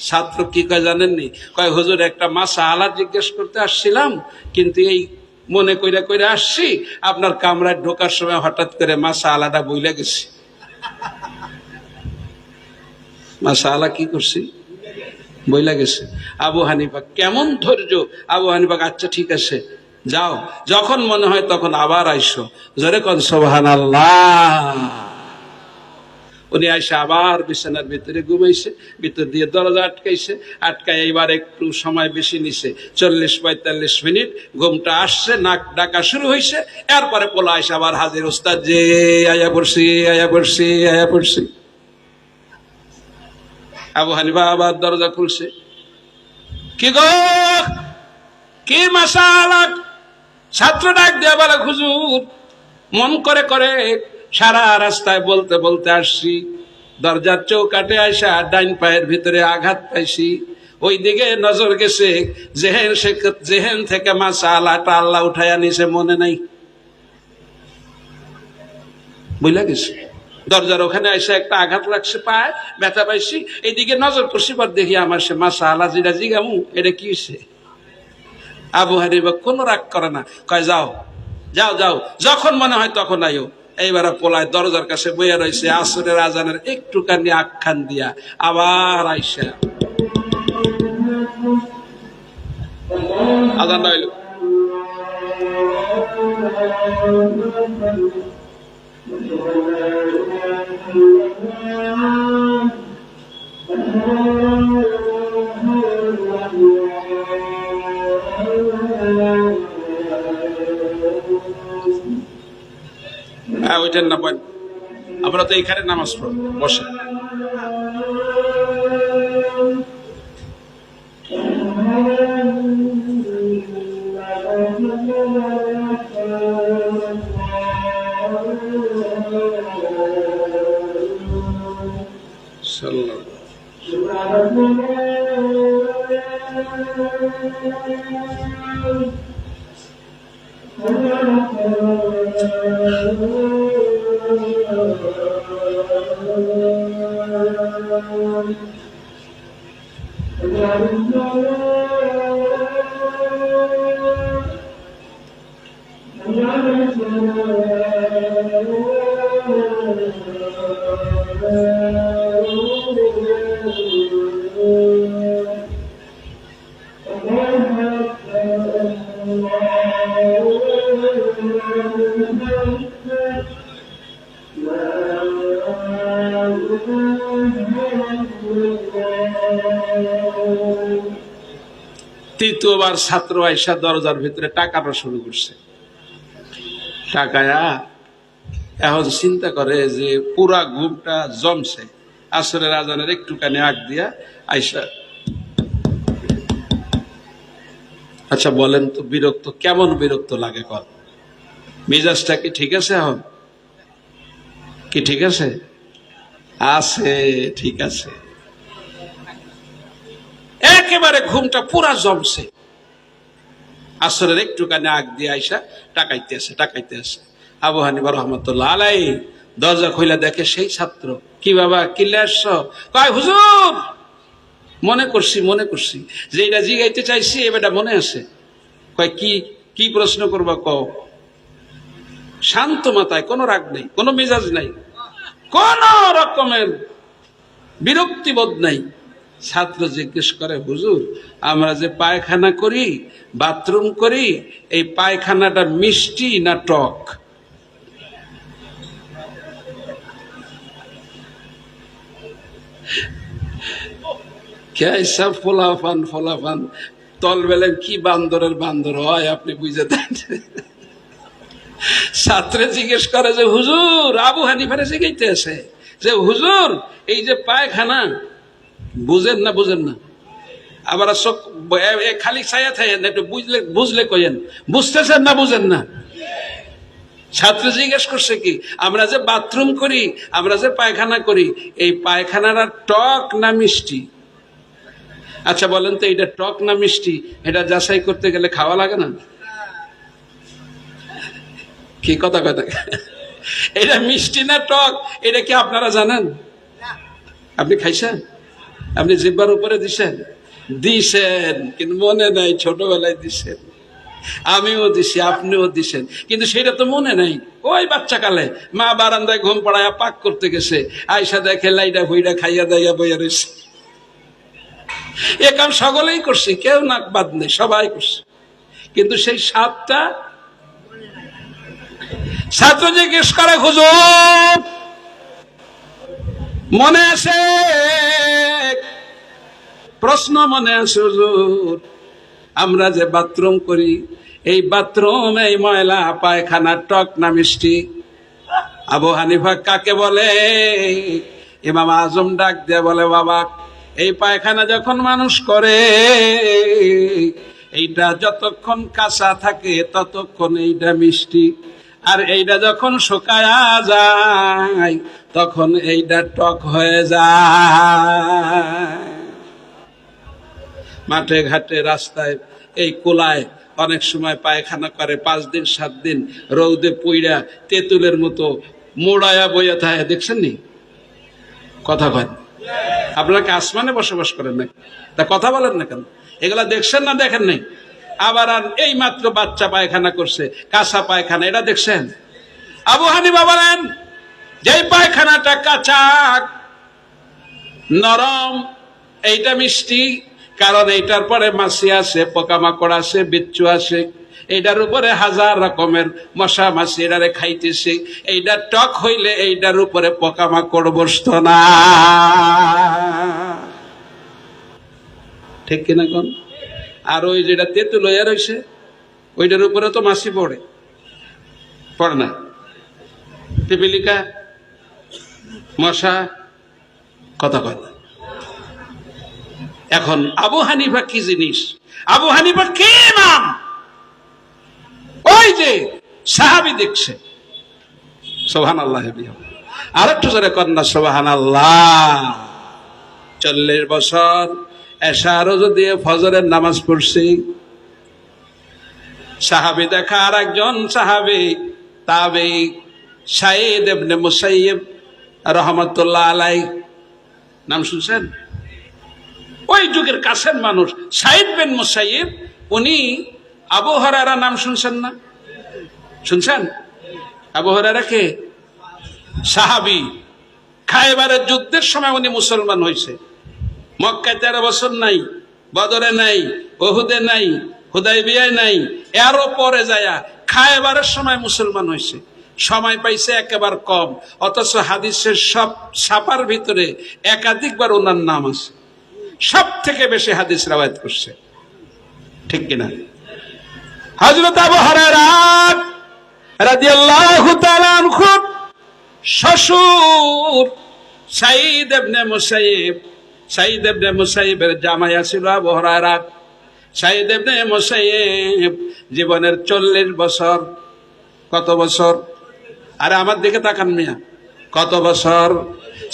ছাত্র কি কয় জানেননি? কয় হুজুর একটা মাসআলা জিজ্ঞেস করতে আসছিলাম, কিন্তু এই মনে কইরা কইরা আসছি, আপনার কামরায় ঢোকার সময় হঠাৎ করে মাসআলাটা বইলা গেছি। মাসআলা কি করছি? বইলা গেছে। আবু হানিফা কেমন ধৈর্য! আবু হানিফা, আচ্ছা ঠিক আছে যাও, যখন মনে হয় তখন আবার আইসো। জোরে কোন সুবহানাল্লাহ। উনি আইসা আবার বিছানার ভিতরে ঘুমাইছে, ভিতর দিয়ে দরজা আটকাইছে, আটকাই এবার একটু সময় বেশি নিছে, 40-45 মিনিট। ঘুমটা আসছে, নাক ডাকা শুরু হয়েছে, এরপরে পোলা আইসা আবার হাজির, উস্তাদ যে আয়া পড়ছি, আয়া পড়ছি, আয়া পড়ছি। আবু হানিফা আবার দরজা খুলছে, কি গো, কি মাসালা? ছাত্র ডাক দেয়া বলে, হুজুর মন করে করে সারা রাস্তায় বলতে বলতে আসছি, দরজার চৌকাটে আইসা ডাইন পায়ের ভিতরে আঘাত পাইছি, ওই দিকে নজর গেছে, জেহেন থেকে মাসালাটা আল্লাহ উঠাইয়া নিছে, মনে নাই, বুঝলা গেছে। দরজার ওখানে এসে একটা আঘাত লাগছে, পায় ব্যথা পাইছি, এইদিকে নজর করছি, পর দেখি আমার সে মাসালা যেটা জিগামু এটা কি হয়েছে। আবু হানিফা কোন রাগ করে না, কয় যাও যাও যাও, যখন মনে হয় তখন আইও। এইবার পোলায় দরজার কাছে বইয়া রয়েছে, আসরের আজানের একটুখানি আখ্যান দিয়া আবার আইসা আজান হইল। হ্যাঁ, ওইটার না বল, আমরা তো এইখানে নামাজ পড়ব, বসে। তৃতীয়বার ছাত্র আইসা দরজার ভিতরে টাকাটা শুরু করছে। টাকায়া এখন চিন্তা করে যে পুরা ঘুমটা জমছে, আসরের আজানের একটুখানি আগ দিয়া আইসা। আচ্ছা বলেন তো, বিরক্ত কেমন বিরক্ত লাগে? কল মেজাজটা কি ঠিক আছে? এখন কি ঠিক আছে? আছে, ঠিক আছে। একেবারে ঘুমটা পুরা জমছে, আসরের একটুখানি আগ দিয়ে আইসা টাকাইতে আছে, টাকাইতে আছে। আবু হানিফা রহমতুল্লাহ আলাইহি দরজা খুলে দেখে সেই ছাত্র। কি বাবা, কি লেছ? কয় হুজুর, মনে করছি যে এটা জিগাইতে চাইছি, এবারটা মনে আছে। কয় কি কি প্রশ্ন করবা কও। শান্ত মাথায়, কোনো রাগ নেই, কোনো মেজাজ নাই, কোন রকমের বিরক্তিবোধ নাই। ছাত্র জিজ্ঞেস করে, হুজুর আমরা যে পায়খানা করি, বাথরুম করি, এই পায়খানাটা মিষ্টি না টক? সব ফোলাফান তল বেলেন কি বান্দরের বান্দর হয়, আপনি বুঝে দেন। ছাত্রে জিজ্ঞেস করে যে হুজুর, আবু হানিফারে জিজ্ঞাইতে আছে যে হুজুর এই যে পায়খানা, বুঝেন না? আবার খালি ছায়া থাকেন, একটু বুঝলে কইেন, বুঝতেছেন না বুঝেন না? ছাত্র জিজ্ঞেস করছে কি, আমরা যে বাথরুম করি, আমরা যে পায়খানা করি, এই পায়খানাটা টক না মিষ্টি? আচ্ছা বলেন তো, এটা টক না মিষ্টি, এটা যাচাই করতে গেলে খাওয়া লাগে না? কি কথা? এটা মিষ্টি না টক, এটা কি আপনারা জানেন? আপনি খাইছেন? আপনি জিহ্বার উপরে দিছেন? কিন্তু মনে নাই, ছোটবেলায় দিছেন, আমিও দিছি, আপনিও দিছেন, কিন্তু সেটা তো মনে নাই। ওই বাচ্চা কালে মা বারান্দায় ঘুম পাড়ায়া পাক করতে গেছে, আয়সা দেখে লাইডা ভুইডা খাইয়া দাইয়া বইয়া রয়েছে। এ কাম সকলেই করছে, কেউ নাক বাদ নেই, সবাই করছে, কিন্তু সেই স্বাদটা। ছাত্র জিজ্ঞেস করে, হুজুর মনে আছে? প্রশ্ন মনে আছে হুজুর, আমরা যে বাথরুম করি, এই বাথরুম, এই ময়লা পায়খানা টক না মিষ্টি? আবু হানিফা কাকে বলে? ইমাম আজম ডাক দিয়ে বলে, বাবা এই পায়খানা যখন মানুষ করে, এইটা যতক্ষণ কাঁচা থাকে ততক্ষণ এইটা মিষ্টি, আর এইটা যখন শুকায়া যায় তখন এইটা টক হয়ে যায়। মাঠে ঘাটে রাস্তায় এই কুলায় অনেক সময় পায়খানা করে 5 দিন 7 দিন রৌদে পুইড়া তেঁতুলের মতো মোড়ায়া বইয়া থাকে, দেখছেন নি? কথা কয় আপনারা কি আসমানে বসবাস করেন না? তা কথা বলেন না কেন? এগুলা দেখছেন না দেখেন নাই? আবার আর এই মাত্র বাচ্চা পায়খানা করছে, কাঁচা পায়খানা, এটা দেখছেন? আবু হানিফা বলেন যেই পায়খানাটা কাঁচা নরম এইটা মিষ্টি, কারণ এইটার পরে মাছি আসে, পোকামাকড় আসে, বিচ্ছু আসে, এইটার উপরে হাজার রকমের মশা মাছি এটারে খাইতেছে। এইটা টক হইলে এইটার উপরে পোকামাকড় বসতো না, ঠিক কিনা কোন? আর ওই যেটা তেঁতুল হইয়া রয়েছে ওইটার উপরে তো মাছি পড়ে না, পিপিলিকা, মশা, কথা কয় না। এখন আবু হানিফা কি জিনিস? আবু হানিফা কে নাম? ওই যে সাহাবী দেখছে। সুবহানাল্লাহ। আর একটু জোরে কন্যা সুবহানাল্লাহ। 40 বছর এশা রোজা দিয়ে ফজরের নামাজ পড়ছি। সাহাবী দেখা আর একজন সাহাবী তাবেঈ সাঈদ ইবনে মুসাইয়্যিব রাহমাতুল্লাহ আলাইহি, নাম শুনছেন? ওই যুগের কাছের মানুষ সাঈদ বিন মুসাইয়্যিব, উনি আবু হুরায়রা নাম শুনছেন না? শুনছেন? আবু হুরায়রা কে? সাহাবী। খায়বারের যুদ্ধের সময় উনি মুসলমান হয়েছে। মক্কায় 13 বছর নাই, বদরে নাই, উহুদে নাই, হুদায়বিয়ায় নাই, এরও পরে যায়া খায়বারের সময় মুসলমান হয়েছে। সময় পাইছে একেবারে কম, অথচ হাদিসের সব ছাপার ভিতরে একাধিকবার ওনার নাম আছে। সব থেকে বেশি হাদিস রাওয়ায়াত করছে, ঠিক কিনা? হযরত আবু হুরায়রা রাদিয়াল্লাহু তাআলা আনহু শ্বশুর সাঈদ ইবনে মুসাইয়্যিব, সাঈদ ইবনে মুসাইয়্যিবের জামাই ছিল আবু হুরায়রা। সাঈদ ইবনে মুসাইয়্যিব জীবনের 40 বছর। কত বছর? আরে আমার দিকে তাকান মিয়া, কত বছর?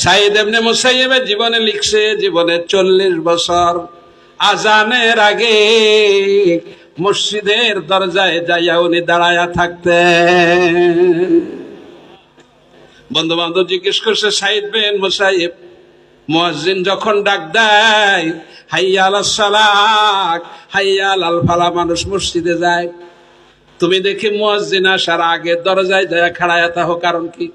সাঈদ ইবনে মুসাইয়্যিবের জীবনে লিখছে জীবনের 40 বছর। আজানের আগে মসজিদের দরজায় যাইয়া উনি দাঁড়ায়া থাকতেন। বন্ধু বান্ধব জিজ্ঞেস করছে সাঈদ বিন মুসাইয়্যিব, মুয়াজ্জিন যখন ডাক দেয় হাইয়া আলাস সালাত, হাইয়া আলাল ফালাহ, মানুষ মসজিদে যায়, তুমি দেখি মুয়াজ্জিন আসার আগে দরজায় যায় খাড়ায়া থাকো, কারণ কি?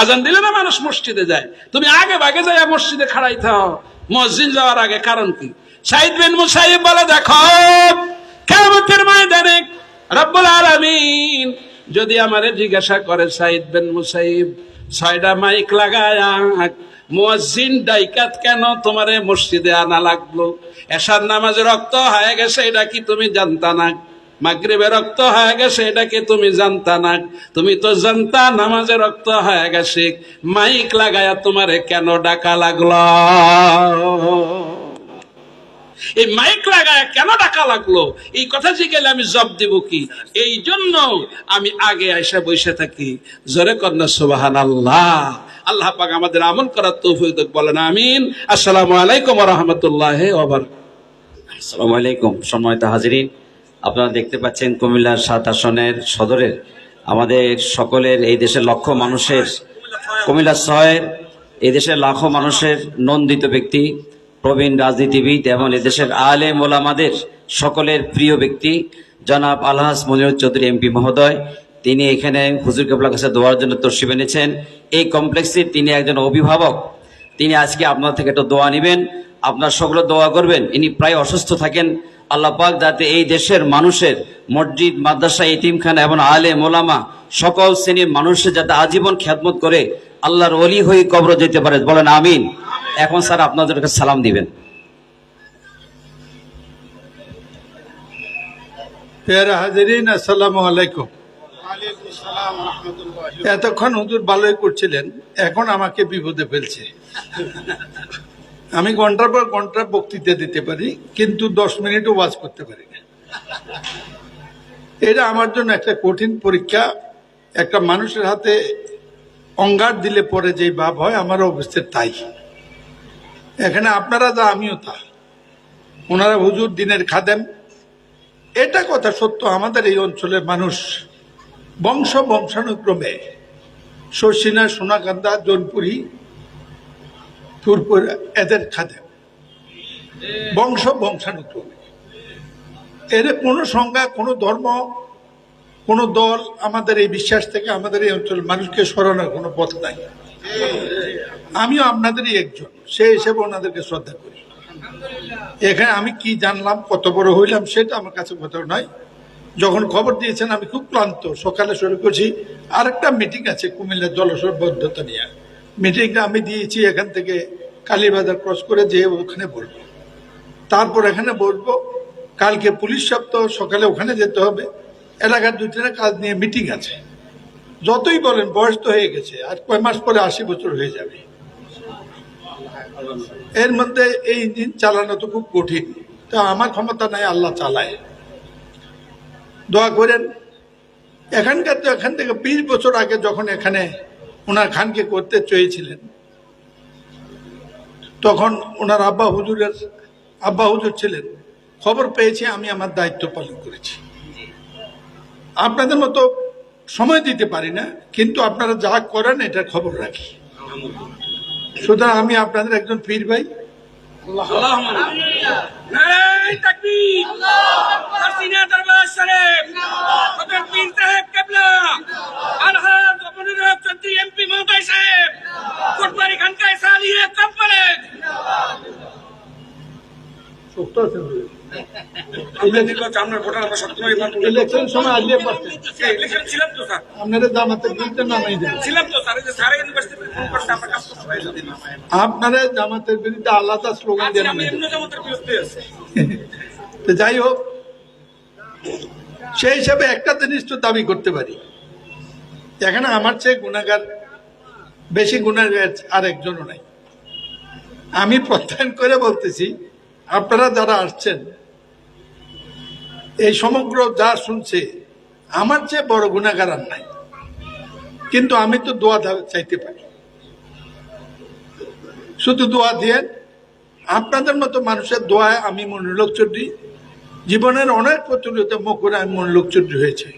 আজান দিলে না মানুষ মসজিদে যায়, তুমি আগে ভাগে যায় মসজিদে খাড়াই থাও মুয়াজ্জিন যাওয়ার আগে, কারণ কি? সাঈদ বিন মুসাইয়্যিব বলে, দেখো কিয়ামতের ময়দানে রব্বুল আলামিন যদি আমারে জিজ্ঞাসা করে সাঈদ বিন মুসাইয়্যিব 6টা মাইক লাগায়া মুয়াজ্জিন ডাইকাত কেন তোমারে মসজিদে আনা লাগলো? এশার নামাজে রক্ত হয়ে গেছে এটা কি তুমি জানতা না? মাগরিবে রক্ত হয়ে গেছে এটা কি তুমি জানতা না? তুমি তো জানতা নামাজে রক্ত হয়ে গেছে, মাইক লাগায়া তোমারে কেন ডাকা লাগলো? এই মাইক লাগায় কেন ডাকা লাগলো এই কথা জিজ্ঞেলে আমি জবাব দিব কি? এই জন্য আমি আগে আইসা বসে থাকি। জোরে কন্যা সুবহানাল্লাহ। আল্লাহ পাক আমাদের আমল করার তৌফিক দেন, বলেন আমিন। আসসালামু আলাইকুম ওয়া রাহমাতুল্লাহি ওয়া বারাকাতুহু। আসসালামু আলাইকুম। সম্মানিত হাজিরিন, আপনারা দেখতে পাচ্ছেন কুমিল্লার 7 আসনের সদরের আমাদের সকলের, এই দেশের লক্ষ মানুষের, কুমিল্লা 6-এর এই দেশের লাখো মানুষের নন্দিত ব্যক্তি, প্রবীণ রাজনীতিবিদ এবং এদেশের আলেম ওলামাদের সকলের প্রিয় ব্যক্তি জনাব আলহাজ মনিরুল চৌধুরী এমপি মহোদয়, তিনি এখানে হুজুর কেবলার কাছে দোয়ার জন্য তশরিফ এনেছেন। এই কমপ্লেক্সের তিনি একজন অভিভাবক, তিনি আজকে আপনার থেকে একটা দোয়া নেবেন, আপনার সকলে দোয়া করবেন। ইনি প্রায় অসুস্থ থাকেন, আল্লাহ পাক যাতে এই দেশের মানুষের মসজিদ, মাদ্রাসা, এতিমখানা এবং আলেম ওলামা সকল শ্রেণীর মানুষের যাতে আজীবন খেদমত করে আল্লাহর ওলি হয়ে কবর যেতে পারে, বলেন আমিন। এখন স্যার আপনাদের কাছে সালাম দিবেন। প্রিয় হাজিরিন, আসসালামু আলাইকুম। এতক্ষণ হুজুর ভালোই করছিলেন, এখন আমাকে বিপদে ফেলছে। আমি ঘন্টার পর ঘন্টা বক্তৃতা দিতে পারি, কিন্তু 10 মিনিটও ওয়াজ করতে পারি না। এটা আমার জন্য একটা কঠিন পরীক্ষা। একটা মানুষের হাতে অঙ্গার দিলে পরে যে ভাব হয়, আমারও অবস্থা তাই। এখানে আপনারা যা, আমিও তা। ওনারা হুজুর দিনের খাদেম, এটা কথা সত্য। আমাদের এই অঞ্চলের মানুষ বংশানুক্রমে শর্ষিনা, সোনাকান্দা, জোনপুরি, ফুরপুর এদের খাদেম, বংশানুক্রমে। এর কোনো সংজ্ঞা, কোনো ধর্ম, কোনো দল আমাদের এই বিশ্বাস থেকে আমাদের এই অঞ্চলের মানুষকে সরানোর কোনো পথ নাই। আমিও আপনাদেরই একজন, সেই হিসেবে ওনাদেরকে শ্রদ্ধা করি। এখানে আমি কি জানলাম, কত বড় হইলাম, সেটা আমার কাছে কথা নয়। যখন খবর দিয়েছেন আমি খুব ক্লান্ত, সকালে শুরু করছি। আরেকটা মিটিং আছে কুমিল্লার জলসরবদ্ধতা নিয়ে, মিটিংটা আমি দিয়েছি এখান থেকে কালীবাজার ক্রস করে যেয়ে ওখানে বলবো, তারপর এখানে বলবো। কালকে পুলিশ সপ্তাহ, সকালে ওখানে যেতে হবে। এলাকার 2-3 কাজ নিয়ে মিটিং আছে। যতই বলেন বয়স তো হয়ে গেছে, আর কয় মাস পরে 80 বছর হয়ে যাবে। এর মধ্যে এই ইঞ্জিন চালানো তো খুব কঠিন। তো আমার ক্ষমতা নাই, আল্লাহ চালায়। দোয়া করেন। এখানকার তো এখান থেকে 20 বছর আগে যখন এখানে ওনার খানকে করতে চেয়েছিলেন, তখন ওনার আব্বা হুজুর ছিলেন। খবর পেয়েছি, আমি আমার দায়িত্ব পালন করেছি। আপনাদের মতো সময় দিতে পারি না, কিন্তু আপনারা যা করেন এটার খবর রাখি। সুতরাং আমি আপনাদের একজন পীর ভাই। ইলেকশন সময় আসলে আপনারা জামাতের বিরুদ্ধে নামাই দেন, আপনারা জামাতের বিরুদ্ধে আলাদা স্লোগান দেন। যাই হোক, সেই হিসাবে একটা জিনিস তো দাবি করতে পারি, এখানে আমার চেয়ে গুণাগার, বেশি গুণাগার আর একজনও নাই। আমি প্রত্যয়ন করে বলতেছি, আপনারা যারা আসছেন, এই সমগ্র যা শুনছে, আমার চেয়ে বড় গুণাগার আর নাই। কিন্তু আমি তো দোয়া চাইতে পারি। শুধু দোয়া দিয়ে, আপনাদের মতো মানুষের দোয়ায় আমি মনিরুল হক চৌধুরী, জীবনের অনেক প্রচলিত মুখ করে আমি মনিরুল হক চৌধুরী হয়েছে।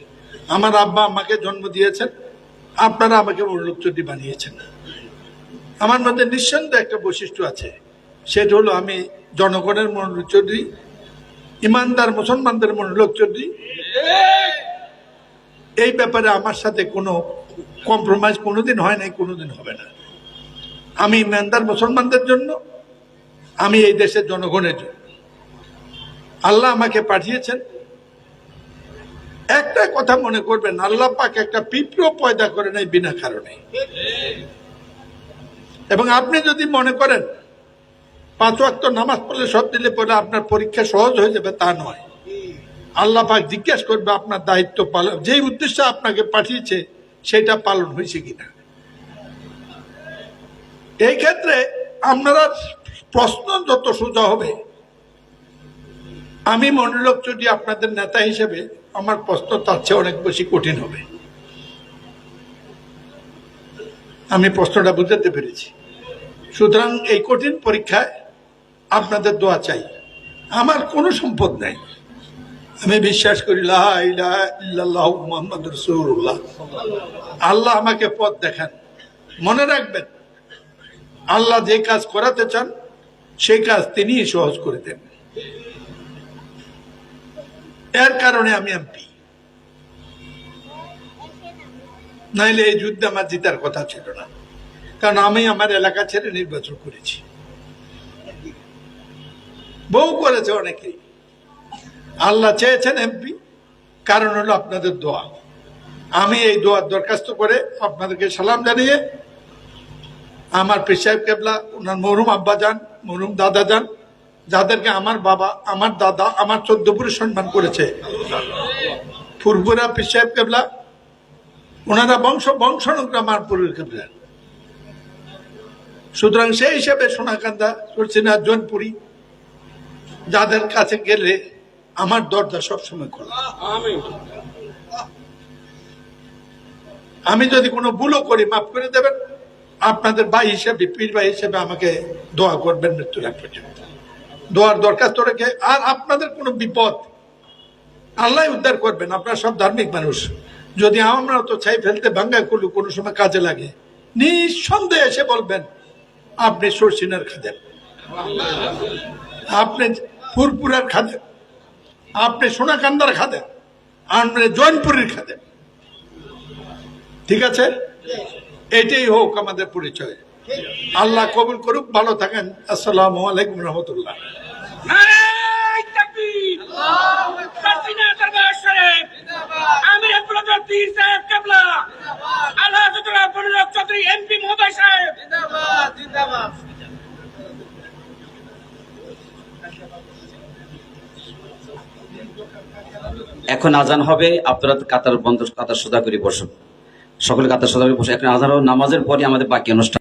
আমার আব্বা আমাকে জন্ম দিয়েছেন, আপনারা আমাকে মনিরুল হক চৌধুরী বানিয়েছেন। আমার মধ্যে নিঃসন্দেহে একটা বৈশিষ্ট্য আছে, সেটা হলো আমি জনগণের মনিরুল হক চৌধুরী, ইমানদার মুসলমানদের মনিরুল হক চৌধুরী। এই ব্যাপারে আমার সাথে কোনো কম্প্রোমাইজ কোনোদিন হয় নাই, কোনোদিন হবে না। আমি ইমানদার মুসলমানদের জন্য, আমি এই দেশের জনগণের জন্য। আল্লাহ আমাকে পাঠিয়েছেন। একটা কথা মনে করবেন, আল্লাহ পাক একটা পিঁপড়ো পয়দা করে নাই বিনা কারণে। এবং আপনি যদি মনে করেন 5 ওয়াক্ত নামাজ পড়লে সব দিলে পরে আপনার পরীক্ষা সহজ হয়ে যাবে, তা নয়। আল্লাহ পাক জিজ্ঞেস করবে আপনার দায়িত্ব পালন, যেই উদ্দেশ্যে আপনাকে পাঠিয়েছে সেটা পালন হয়েছে কিনা। এই ক্ষেত্রে আপনারা প্রশ্ন যত সোজা হবে, আমি মনিরুল হক চৌধুরী আপনাদের নেতা হিসেবে আমার প্রশ্ন তার চেয়ে অনেক বেশি কঠিন হবে। আমি প্রশ্নটা বুঝতে পেরেছি। সুতরাং এই কঠিন পরীক্ষায় আপনাদের দোয়া চাই। আমার কোনো সম্পদ নাই, আমি বিশ্বাস করি লা ইলাহা ইল্লাল্লাহু মুহাম্মাদুর রাসূলুল্লাহ। আল্লাহ আমাকে পথ দেখান। মনে রাখবেন, আল্লাহ যে কাজ করাতে চান সেই কাজ তিনিই সহজ করে দেন। এর কারণে আমি এমপি, নাইলে এই যুদ্ধে আমার জিতার কথা ছিল না। কারণ আমি আমার এলাকা ছেড়ে নির্বাচন করেছি, বহু করেছে অনেকেই। আল্লাহ চেয়েছেন এমপি, কারণ হলো আপনাদের দোয়া। আমি এই দোয়ার দরখাস্ত করে আপনাদেরকে সালাম জানিয়ে, আমার পীর সাহেব কেবলা, ওনার মরহুম আব্বা যান, মরহুম দাদা যান, যাদেরকে আমার বাবা, আমার দাদা, আমার 14 পুরুষ সম্মান করেছে, ফুরপুরা পীর সাহেব কেবলা, ওনারা বংশানুক্রমে আমার পুরুষ কেবলা। সুতরাং সেই হিসেবে সোনাকান্দা, সরসিনা, জোনপুরি, যাদের কাছে গেলে আমার দরজা সবসময় খোলা। আমি যদি কোনো ভুলও করি মাফ করে দেবেন। আপনাদের ভাই হিসেবে, পীর ভাই হিসেবে আমাকে দোয়া করবেন মৃত্যুর আগ পর্যন্ত। দোয়ার দরখাস্ত রেখে, আর আপনাদের কোনো বিপদ আল্লাহ উদ্ধার করবেন। আপনারা সব ধার্মিক মানুষ, যদি আমরা তো ছাই ফেলতে ভাঙ্গা করলু কোনো সময় কাজে লাগে, নিঃসন্দেহে এসে বলবেন আপনি সরসিনার খাদেন, আপনি ফুরপুরার খাদেন, আপনি সোনাকান্দার খাদেন, আপনি জৈনপুরীর খাদেন। ঠিক আছে, এটাই হোক আমাদের পরিচয়। আল্লাহ কবুল করুক। ভালো থাকেন। আসসালামু আলাইকুম রহমতুল্লাহ। নারায়ে তাকবীর, সরসিনা দরবার শরীফ, আমির আব্দুল পীর সাহেব কেবলা, আল্লাহ তাআলা বড়লোক চৌধুরী এমপি মহোদয় সাহেব জিন্দাবাদ জিন্দাবাদ। এখন আজান হবে, আপনারা কাতার বন্ধ, কাতার সোজা করে বসুন, সকলে কাতার সোজা করে বসে। এখন আজান হবে, নামাজের পরে আমাদের বাকি অনুষ্ঠান।